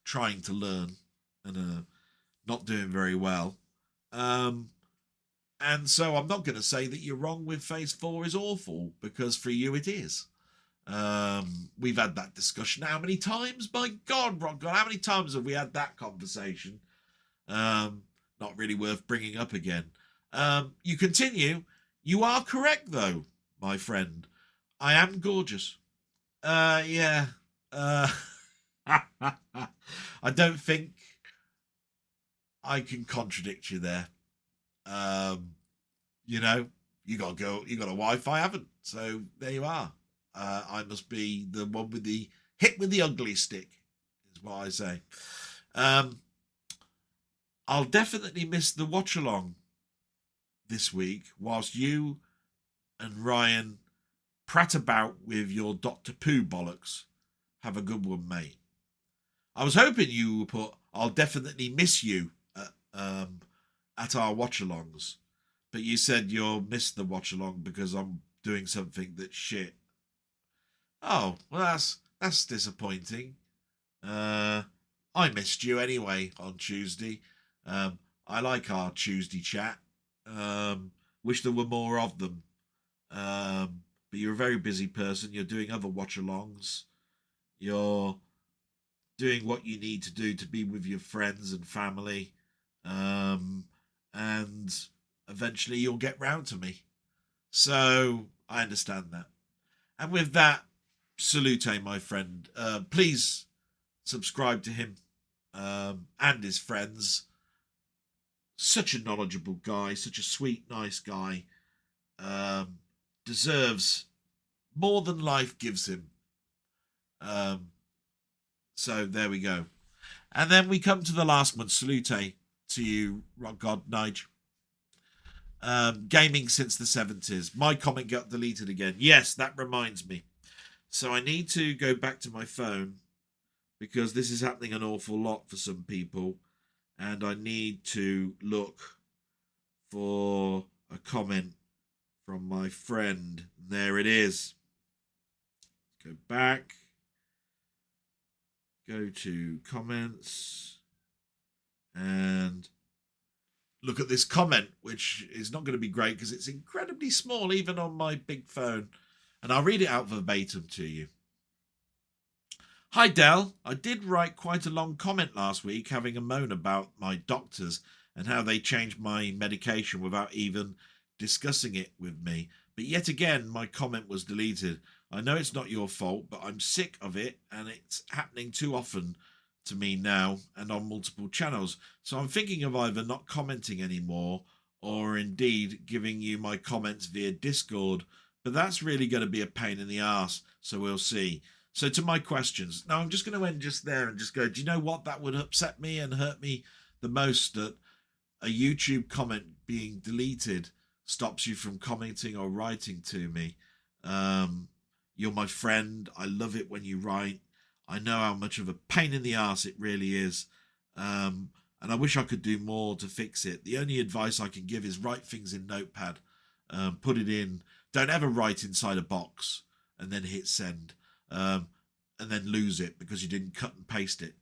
trying to learn and not doing very well. And so I'm not going to say that you're wrong with Phase 4 is awful, because for you it is. We've had that discussion how many times? My God, Rock God, how many times have we had that conversation? Not really worth bringing up again. You continue. You are correct, though, my friend. I am gorgeous. Yeah. I don't think I can contradict you there. You know, you got a girl, you got a wife, I haven't. So there you are. I must be the one with the hit with the ugly stick, is what I say. I'll definitely miss the watch along this week whilst you and Ryan prat about with your Dr. Pooh bollocks. Have a good one, mate. I was hoping you would put, I'll definitely miss you at our watch-alongs. But you said you'll miss the watch-along because I'm doing something that's shit. Oh, well, that's disappointing. I missed you anyway on Tuesday. I like our Tuesday chat. Wish there were more of them. But you're a very busy person. You're doing other watch-alongs. You're doing what you need to do to be with your friends and family. And eventually you'll get round to me. So I understand that. And with that, salute, my friend. Please subscribe to him and his friends. Such a knowledgeable guy, such a sweet, nice guy. Deserves more than life gives him. So there we go. And then we come to the last one. Salute to you, Rock God Nige. Gaming since the 70s. My comment got deleted again. Yes, that reminds me. So I need to go back to my phone because this is happening an awful lot for some people. And I need to look for a comment from my friend. There it is. Go back. Go to comments. And look at this comment, which is not going to be great because it's incredibly small, even on my big phone. And I'll read it out verbatim to you. Hi, Del. I did write quite a long comment last week having a moan about my doctors and how they changed my medication without even discussing it with me. But yet again, my comment was deleted. I know it's not your fault, but I'm sick of it and it's happening too often to me now and on multiple channels. So I'm thinking of either not commenting anymore or indeed giving you my comments via Discord. But that's really going to be a pain in the arse. So we'll see. So to my questions. Now, I'm just going to end just there and just go, do you know what? That would upset me and hurt me the most, that a YouTube comment being deleted stops you from commenting or writing to me. You're my friend. I love it when you write. I know how much of a pain in the arse it really is. And I wish I could do more to fix it. The only advice I can give is write things in Notepad. Put it in. Don't ever write inside a box and then hit send. And then lose it because you didn't cut and paste it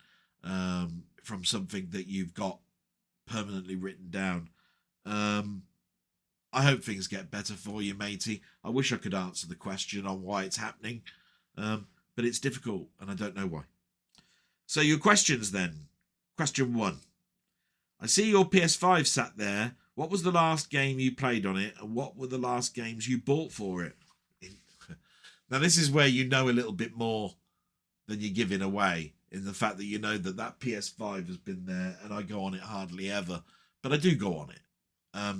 from something that you've got permanently written down. I hope things get better for you, matey. I wish I could answer the question on why it's happening, but it's difficult and I don't know why. So your questions then. Question 1. I see your PS5 sat there. What was the last game you played on it, and what were the last games you bought for it? Now, this is where you know a little bit more than you're giving away, in the fact that you know that PS5 has been there, and I go on it hardly ever, but I do go on it.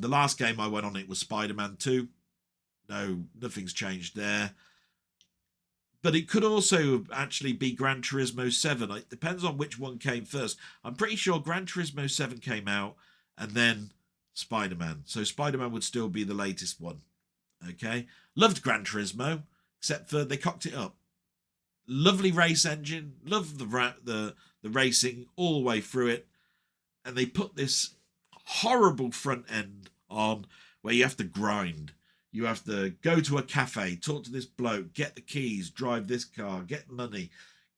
The last game I went on it was Spider-Man 2. No, nothing's changed there. But it could also actually be Gran Turismo 7. It depends on which one came first. I'm pretty sure Gran Turismo 7 came out, and then Spider-Man. So Spider-Man would still be the latest one. Okay? Loved Gran Turismo, except for they cocked it up. Lovely race engine, loved the racing all the way through it, and they put this horrible front end on where you have to grind. You have to go to a cafe, talk to this bloke, get the keys, drive this car, get money,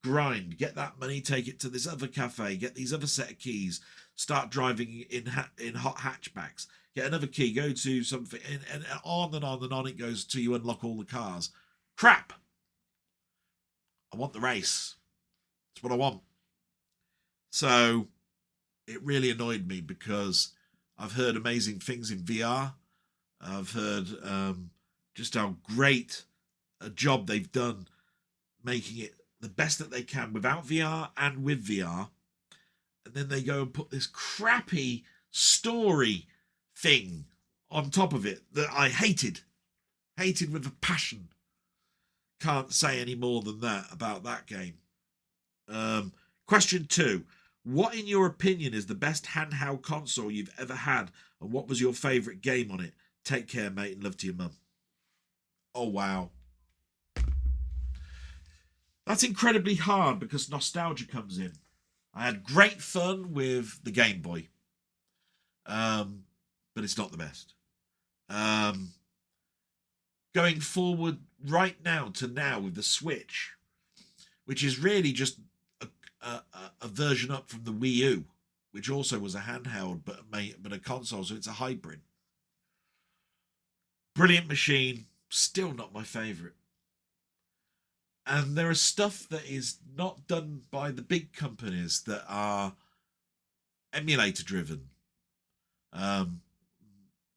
grind, get that money, take it to this other cafe, get these other set of keys, start driving in hot hatchbacks, get another key, go to something, and on and on and on it goes till you unlock all the cars. Crap! I want the race. That's what I want. So it really annoyed me because I've heard amazing things in VR. I've heard just how great a job they've done making it the best that they can without VR and with VR. And then they go and put this crappy story thing on top of it that I hated with a passion. Can't say any more than that about that game. Question 2. What, in your opinion, is the best handheld console you've ever had, and what was your favourite game on it? Take care, mate, and love to your mum. Oh, wow. That's incredibly hard because nostalgia comes in. I had great fun with the Game Boy, but it's not the best. Going forward right now to now with the Switch, which is really just a version up from the Wii U, which also was a handheld but a console, so it's a hybrid. Brilliant machine, still not my favourite. And there is stuff that is not done by the big companies that are emulator driven.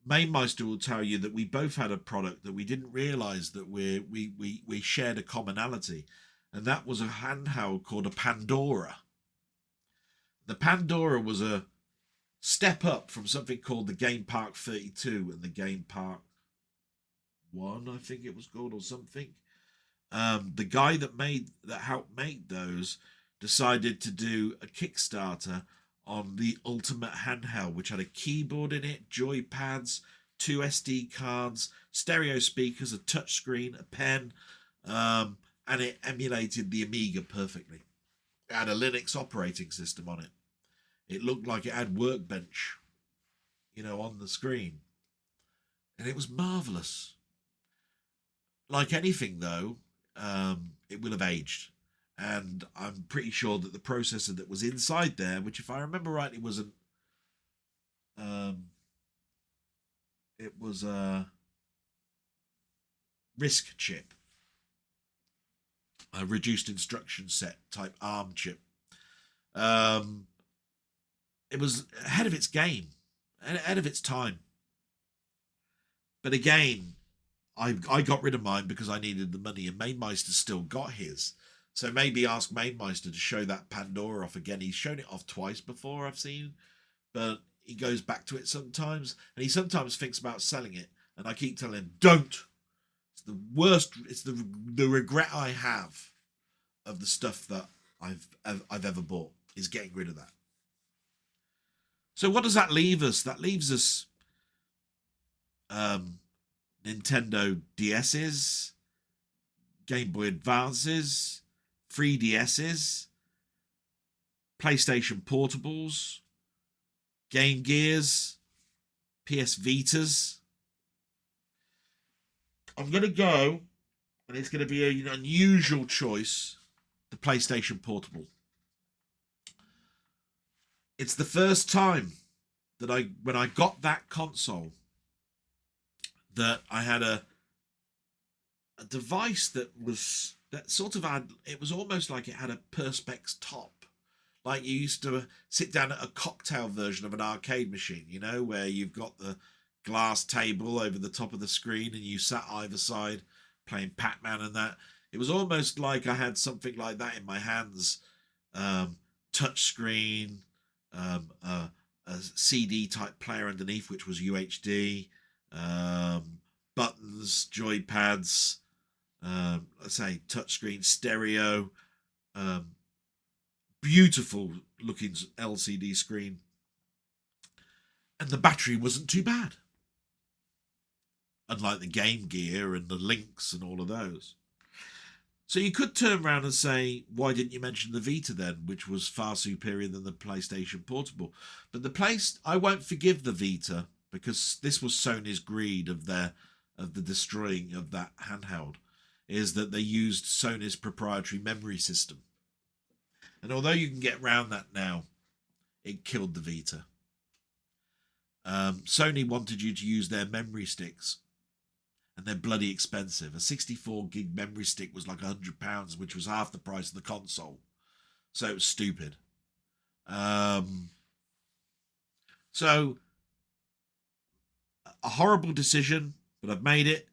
Mamemeister will tell you that we both had a product that we didn't realise that we shared a commonality, and that was a handheld called a Pandora. The Pandora was a step up from something called the Game Park 32 and the Game Park 1, I think it was called, or something. The guy that helped make those decided to do a Kickstarter on the ultimate handheld, which had a keyboard in it, joy pads, 2 SD cards, stereo speakers, a touchscreen, a pen, and it emulated the Amiga perfectly. It had a Linux operating system on it. It looked like it had Workbench, on the screen. And it was marvellous. Like anything, though, it will have aged. And I'm pretty sure that the processor that was inside there, which if I remember rightly wasn't, it was a RISC chip, a reduced instruction set type ARM chip. It was ahead of its game, ahead of its time. But again, I got rid of mine because I needed the money, and Mamemeister still got his. So maybe ask Mamemeister to show that Pandora off again. He's shown it off twice before, I've seen, but he goes back to it sometimes, and he sometimes thinks about selling it, and I keep telling him, don't. It's the worst. It's the regret I have of the stuff that I've ever bought, is getting rid of that. So what does that leave us? That leaves us Nintendo DS's, Game Boy Advances, 3DS's, PlayStation Portables, Game Gears, PS Vitas. I'm going to go, and it's going to be an unusual choice, the PlayStation Portable. It's the first time that when I got that console, that I had a device that sort of had, it was almost like it had a perspex top, like you used to sit down at a cocktail version of an arcade machine, where you've got the glass table over the top of the screen and you sat either side playing Pac-Man and that. It was almost like I had something like that in my hands. Touch screen, a CD type player underneath, which was UHD, buttons, joy pads, let's say touchscreen, stereo, beautiful looking LCD screen, and the battery wasn't too bad, unlike the Game Gear and the Lynx and all of those. So you could turn around and say, why didn't you mention the Vita then, which was far superior than the PlayStation Portable? But I won't forgive the Vita, because this was Sony's greed of the destroying of that handheld, is that they used Sony's proprietary memory system. And although you can get around that now, it killed the Vita. Sony wanted you to use their memory sticks, and they're bloody expensive. A 64 gig memory stick was like £100, which was half the price of the console. So it was stupid. So a horrible decision, but I've made it.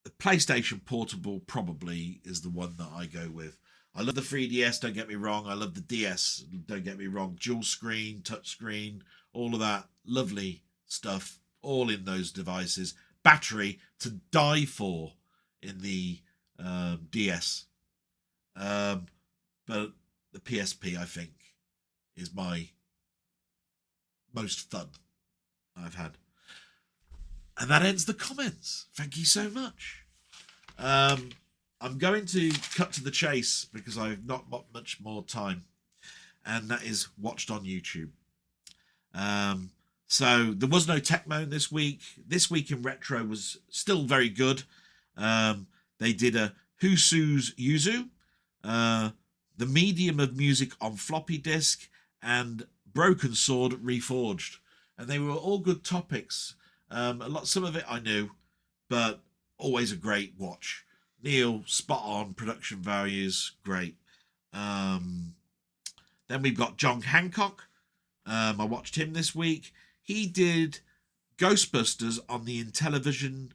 The PlayStation Portable probably is the one that I go with. I love the 3DS, don't get me wrong. I love the DS, don't get me wrong. Dual screen, touch screen, all of that lovely stuff, all in those devices. Battery to die for in the DS. But the PSP, I think, is my most fun I've had. And that ends the comments. Thank you so much. I'm going to cut to the chase because I've not got much more time. And that is watched on YouTube. So there was no Tech Moan this week. This week in retro was still very good. They did a Who Sues Yuzu. The Medium of Music on Floppy Disk, and Broken Sword Reforged. And they were all good topics. Some of it I knew, but always a great watch. Neil, spot on, production values, great. Then we've got John Hancock. I watched him this week. He did Ghostbusters on the Intellivision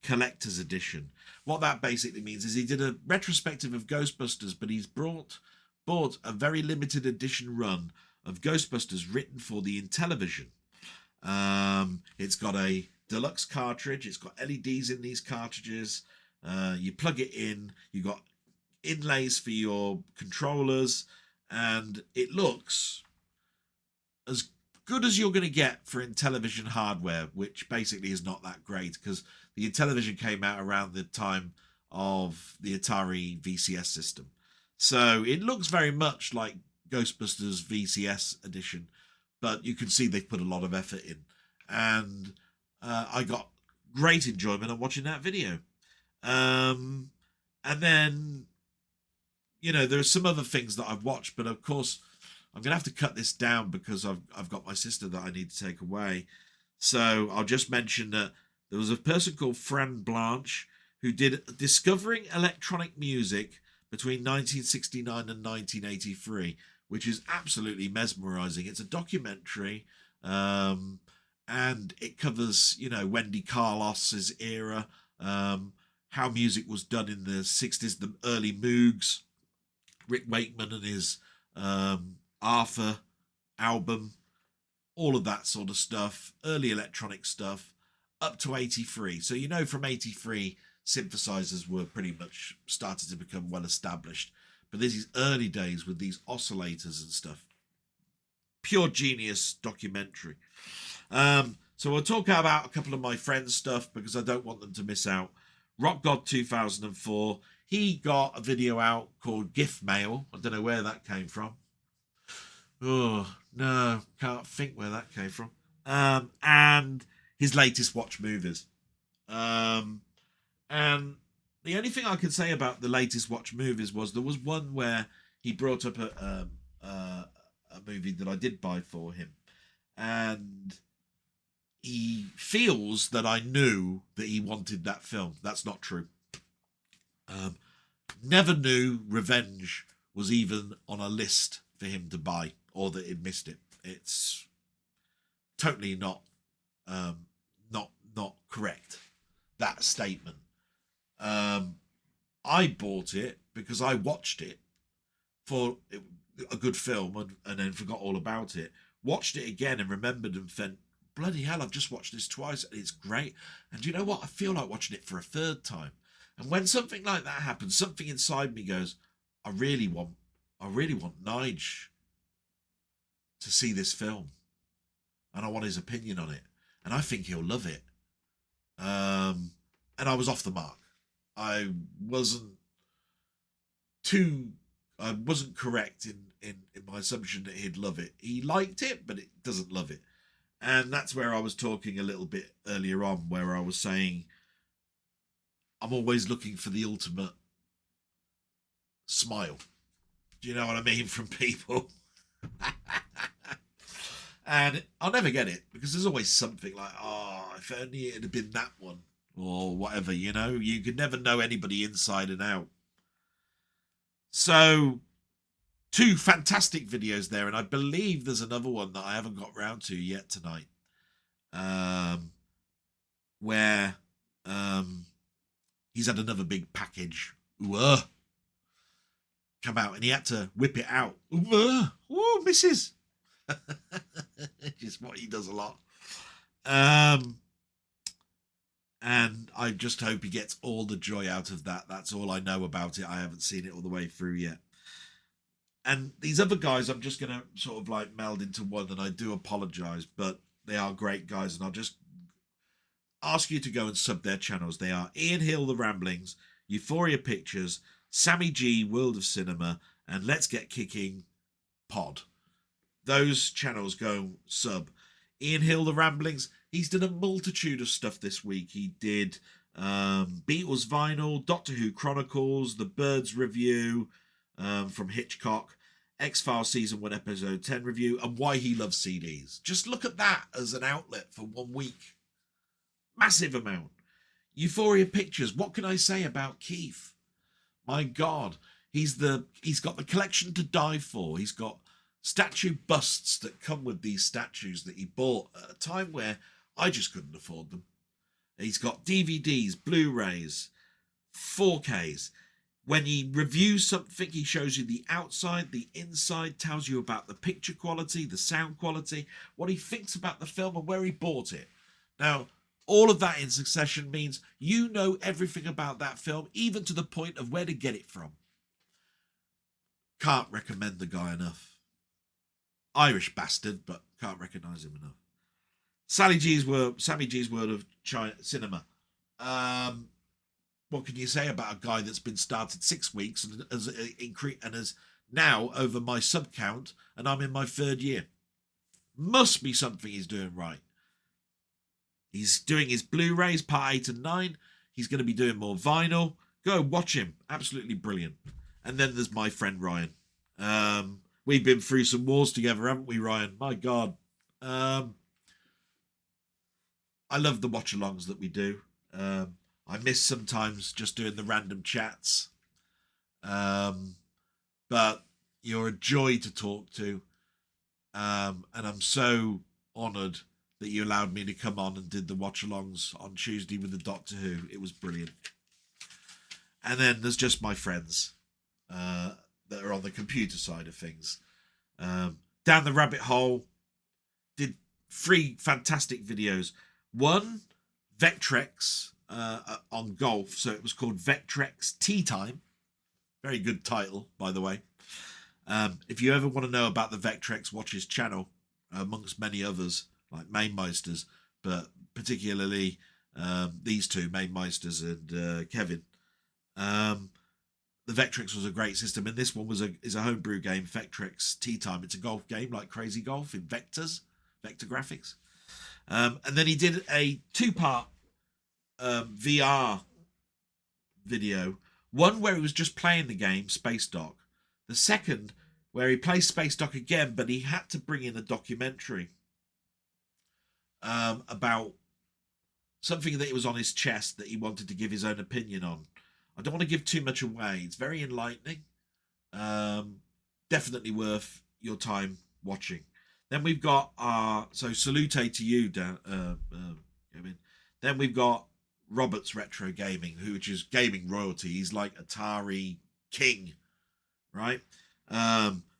Collector's Edition. What that basically means is he did a retrospective of Ghostbusters, but he's bought a very limited edition run of Ghostbusters written for the Intellivision. It's got a deluxe cartridge. It's got LEDs in these cartridges. You plug it in. You got inlays for your controllers, and it looks as good as you're going to get for Intellivision hardware, which basically is not that great because the Intellivision came out around the time of the Atari VCS system. So it looks very much like Ghostbusters VCS edition, but you can see they've put a lot of effort in. And I got great enjoyment on watching that video. And then, there are some other things that I've watched, but of course, I'm going to have to cut this down because I've got my sister that I need to take away. So I'll just mention that there was a person called Fran Blanche who did Discovering Electronic Music between 1969 and 1983, which is absolutely mesmerizing. It's a documentary, and it covers, Wendy Carlos's era, how music was done in the 60s, the early Moogs, Rick Wakeman and his Arthur album, all of that sort of stuff, early electronic stuff, up to 83. So, from 83, synthesizers were pretty much started to become well established. But there's these early days with these oscillators and stuff. Pure genius documentary. So we'll talk about a couple of my friends' stuff because I don't want them to miss out. Rock God 2004. He got a video out called Gift Mail. I don't know where that came from. Oh, no, can't think where that came from. And his latest watch movies. And the only thing I could say about the latest watch movies was there was one where he brought up a movie that I did buy for him. And he feels that I knew that he wanted that film. That's not true. Never knew Revenge was even on a list for him to buy, or that he'd missed it. It's totally not correct, that statement. I bought it because I watched it for a good film and then forgot all about it. Watched it again and remembered and thought, bloody hell, I've just watched this twice and it's great. And you know what? I feel like watching it for a third time. And when something like that happens, something inside me goes, I really want Nige to see this film. And I want his opinion on it. And I think he'll love it. And I was off the mark. I wasn't correct in my assumption that he'd love it. He liked it, but it doesn't love it. And that's where I was talking a little bit earlier on, where I was saying I'm always looking for the ultimate smile. Do you know what I mean? From people. And I'll never get it because there's always something like, oh, if only it had been that one or whatever, you could never know anybody inside and out. So 2 fantastic videos there. And I believe there's another one that I haven't got round to yet tonight. Where he's had another big package. Come out and he had to whip it out. Ooh, misses. Just what he does a lot. And I just hope he gets all the joy out of that. That's all I know about it. I haven't seen it all the way through yet. And these other guys, I'm just going to sort of like meld into one, and I do apologize, but they are great guys, and I'll just ask you to go and sub their channels. They are Ian Hill, The Ramblings, Euphoria Pictures, Sammy G, World of Cinema, and Let's Get Kicking Pod. Those channels go sub. Ian Hill, The Ramblings, he's done a multitude of stuff this week. He did Beatles Vinyl, Doctor Who Chronicles, The Birds Review, from Hitchcock, X-Files Season 1 Episode 10 review, and why he loves CDs. Just look at that as an outlet for 1 week. Massive amount. Euphoria Pictures. What can I say about Keith? My God. He's got the collection to die for. He's got statue busts that come with these statues that he bought at a time where I just couldn't afford them. He's got DVDs, Blu-rays, 4Ks. When he reviews something, he shows you the outside, the inside, tells you about the picture quality, the sound quality, what he thinks about the film and where he bought it. Now, all of that in succession means you know everything about that film, even to the point of where to get it from. Can't recommend the guy enough. Irish bastard, but can't recognise him enough. Sammy G's World of Cinema. What can you say about a guy that's been started 6 weeks and has now over my sub count, and I'm in my 3rd year? Must be something he's doing right. He's doing his Blu-rays, part 8 and 9. He's going to be doing more vinyl. Go watch him. Absolutely brilliant. And then there's my friend Ryan. We've been through some wars together, haven't we, Ryan? My God. I love the watch-alongs that we do. I miss sometimes just doing the random chats. But you're a joy to talk to. And I'm so honoured that you allowed me to come on and did the watch-alongs on Tuesday with the Doctor Who. It was brilliant. And then there's just my friends that are on the computer side of things. Down the Rabbit Hole, did 3 fantastic videos. One, Vectrex on golf, so it was called Vectrex Tea Time. Very good title, by the way. If you ever want to know about the Vectrex, watch his channel, amongst many others, like Mamemeisters, but particularly these two, Mamemeisters and Kevin. The Vectrex was a great system, and this one is a homebrew game, Vectrex Tea Time. It's a golf game like Crazy Golf in vector graphics. And then he did a 2-part VR video. One where he was just playing the game, Space Dock. The second where he plays Space Dock again, but he had to bring in a documentary about something that was on his chest that he wanted to give his own opinion on. I don't want to give too much away. It's very enlightening. Definitely worth your time watching. Then we've got so salute to you, Kevin. Then we've got Robert's Retro Gaming, which is gaming royalty. He's like Atari king, right?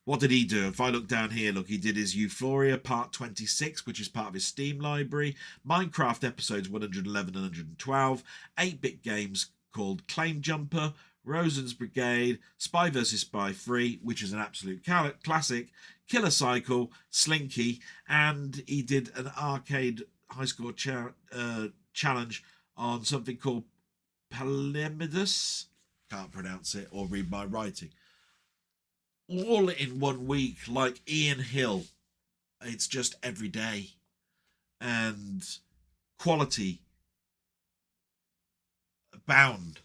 What did he do? If I look down here, look, he did his Euphoria Part 26, which is part of his Steam library, Minecraft episodes 111 and 112, 8-bit games called Claim Jumper, Rosen's Brigade, Spy vs. Spy 3, which is an absolute classic, Killer Cycle, Slinky, and he did an arcade high score challenge on something called Palimidus. Can't pronounce it or read my writing. All in 1 week, like Ian Hill. It's just every day. And quality abound.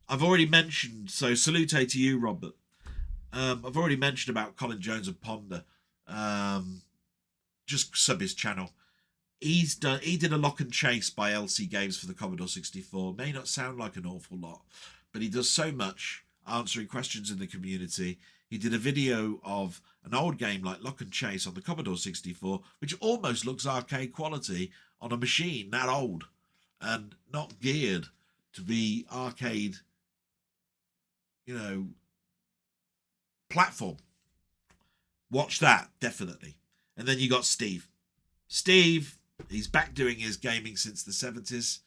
I've already mentioned, so salute to you, Robert. I've already mentioned about Colin Jones of Ponder. Just sub his channel. He did a lock and chase by LC Games for the Commodore 64. May not sound like an awful lot, but he does so much answering questions in the community. He did a video of an old game like Lock and Chase on the Commodore 64, which almost looks arcade quality on a machine that old and not geared to be arcade, platform. Watch that, definitely. And then you got Steve. Steve, he's back doing his gaming since the 70s.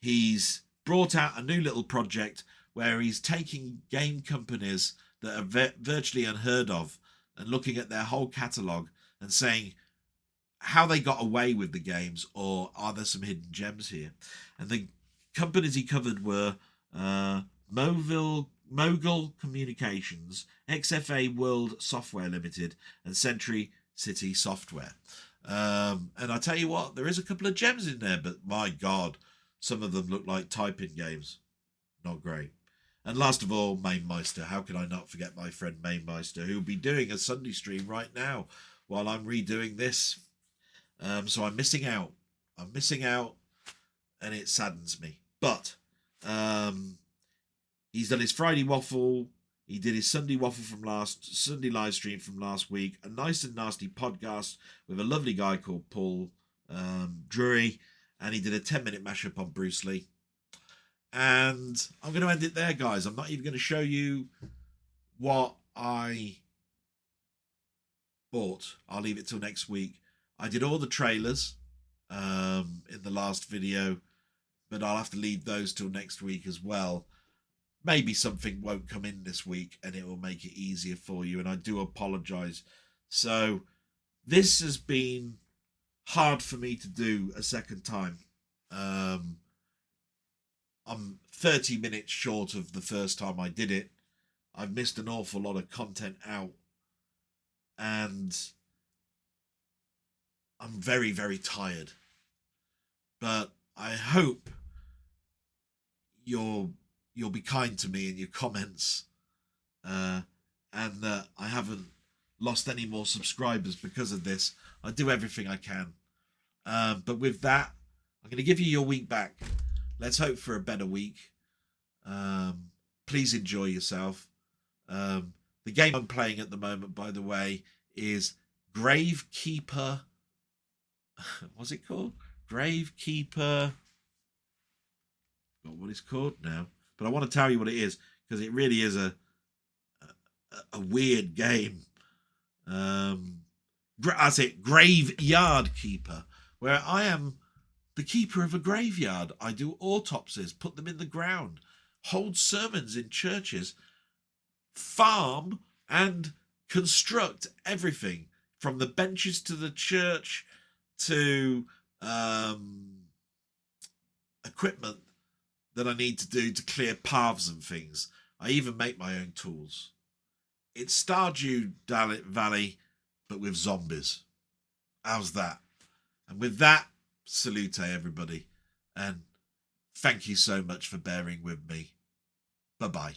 He's brought out a new little project where he's taking game companies that are virtually unheard of and looking at their whole catalogue and saying how they got away with the games, or are there some hidden gems here? And the companies he covered were Mogul Communications, XFA World Software Limited, and Century City Software. And I tell you what, there is a couple of gems in there, but my God, some of them look like typing games. Not great. And last of all, Mamemeister. How can I not forget my friend Mamemeister, who will be doing a Sunday stream right now while I'm redoing this. So I'm missing out. I'm missing out, and it saddens me. But he's done his Friday waffle. He did his Sunday waffle from Sunday live stream from last week. A nice and nasty podcast with a lovely guy called Paul Drury. And he did a 10-minute mashup on Bruce Lee. And I'm going to end it there, guys. I'm not even going to show you what I bought. I'll leave it till next week. I did all the trailers in the last video, but I'll have to leave those till next week as well. Maybe something won't come in this week and it will make it easier for you, and I do apologize. So this has been hard for me to do a second time. I'm 30 minutes short of the first time I did it. I've missed an awful lot of content out, and I'm very, very tired. But I hope you'll be kind to me in your comments, and that I haven't lost any more subscribers because of this. I do everything I can. But with that, I'm going to give you your week back. Let's hope for a better week. Please enjoy yourself. The game I'm playing at the moment, by the way, is Gravekeeper. What's it called? Gravekeeper. Got what it's called now. But I want to tell you what it is, because it really is a weird game. That's it, Graveyard Keeper, where I am the keeper of a graveyard. I do autopsies, put them in the ground, hold sermons in churches, farm and construct everything from the benches to the church to equipment that I need to do to clear paths and things. I even make my own tools. It's Stardew Valley, but with zombies. How's that? And with that, salute everybody. And thank you so much for bearing with me. Bye-bye.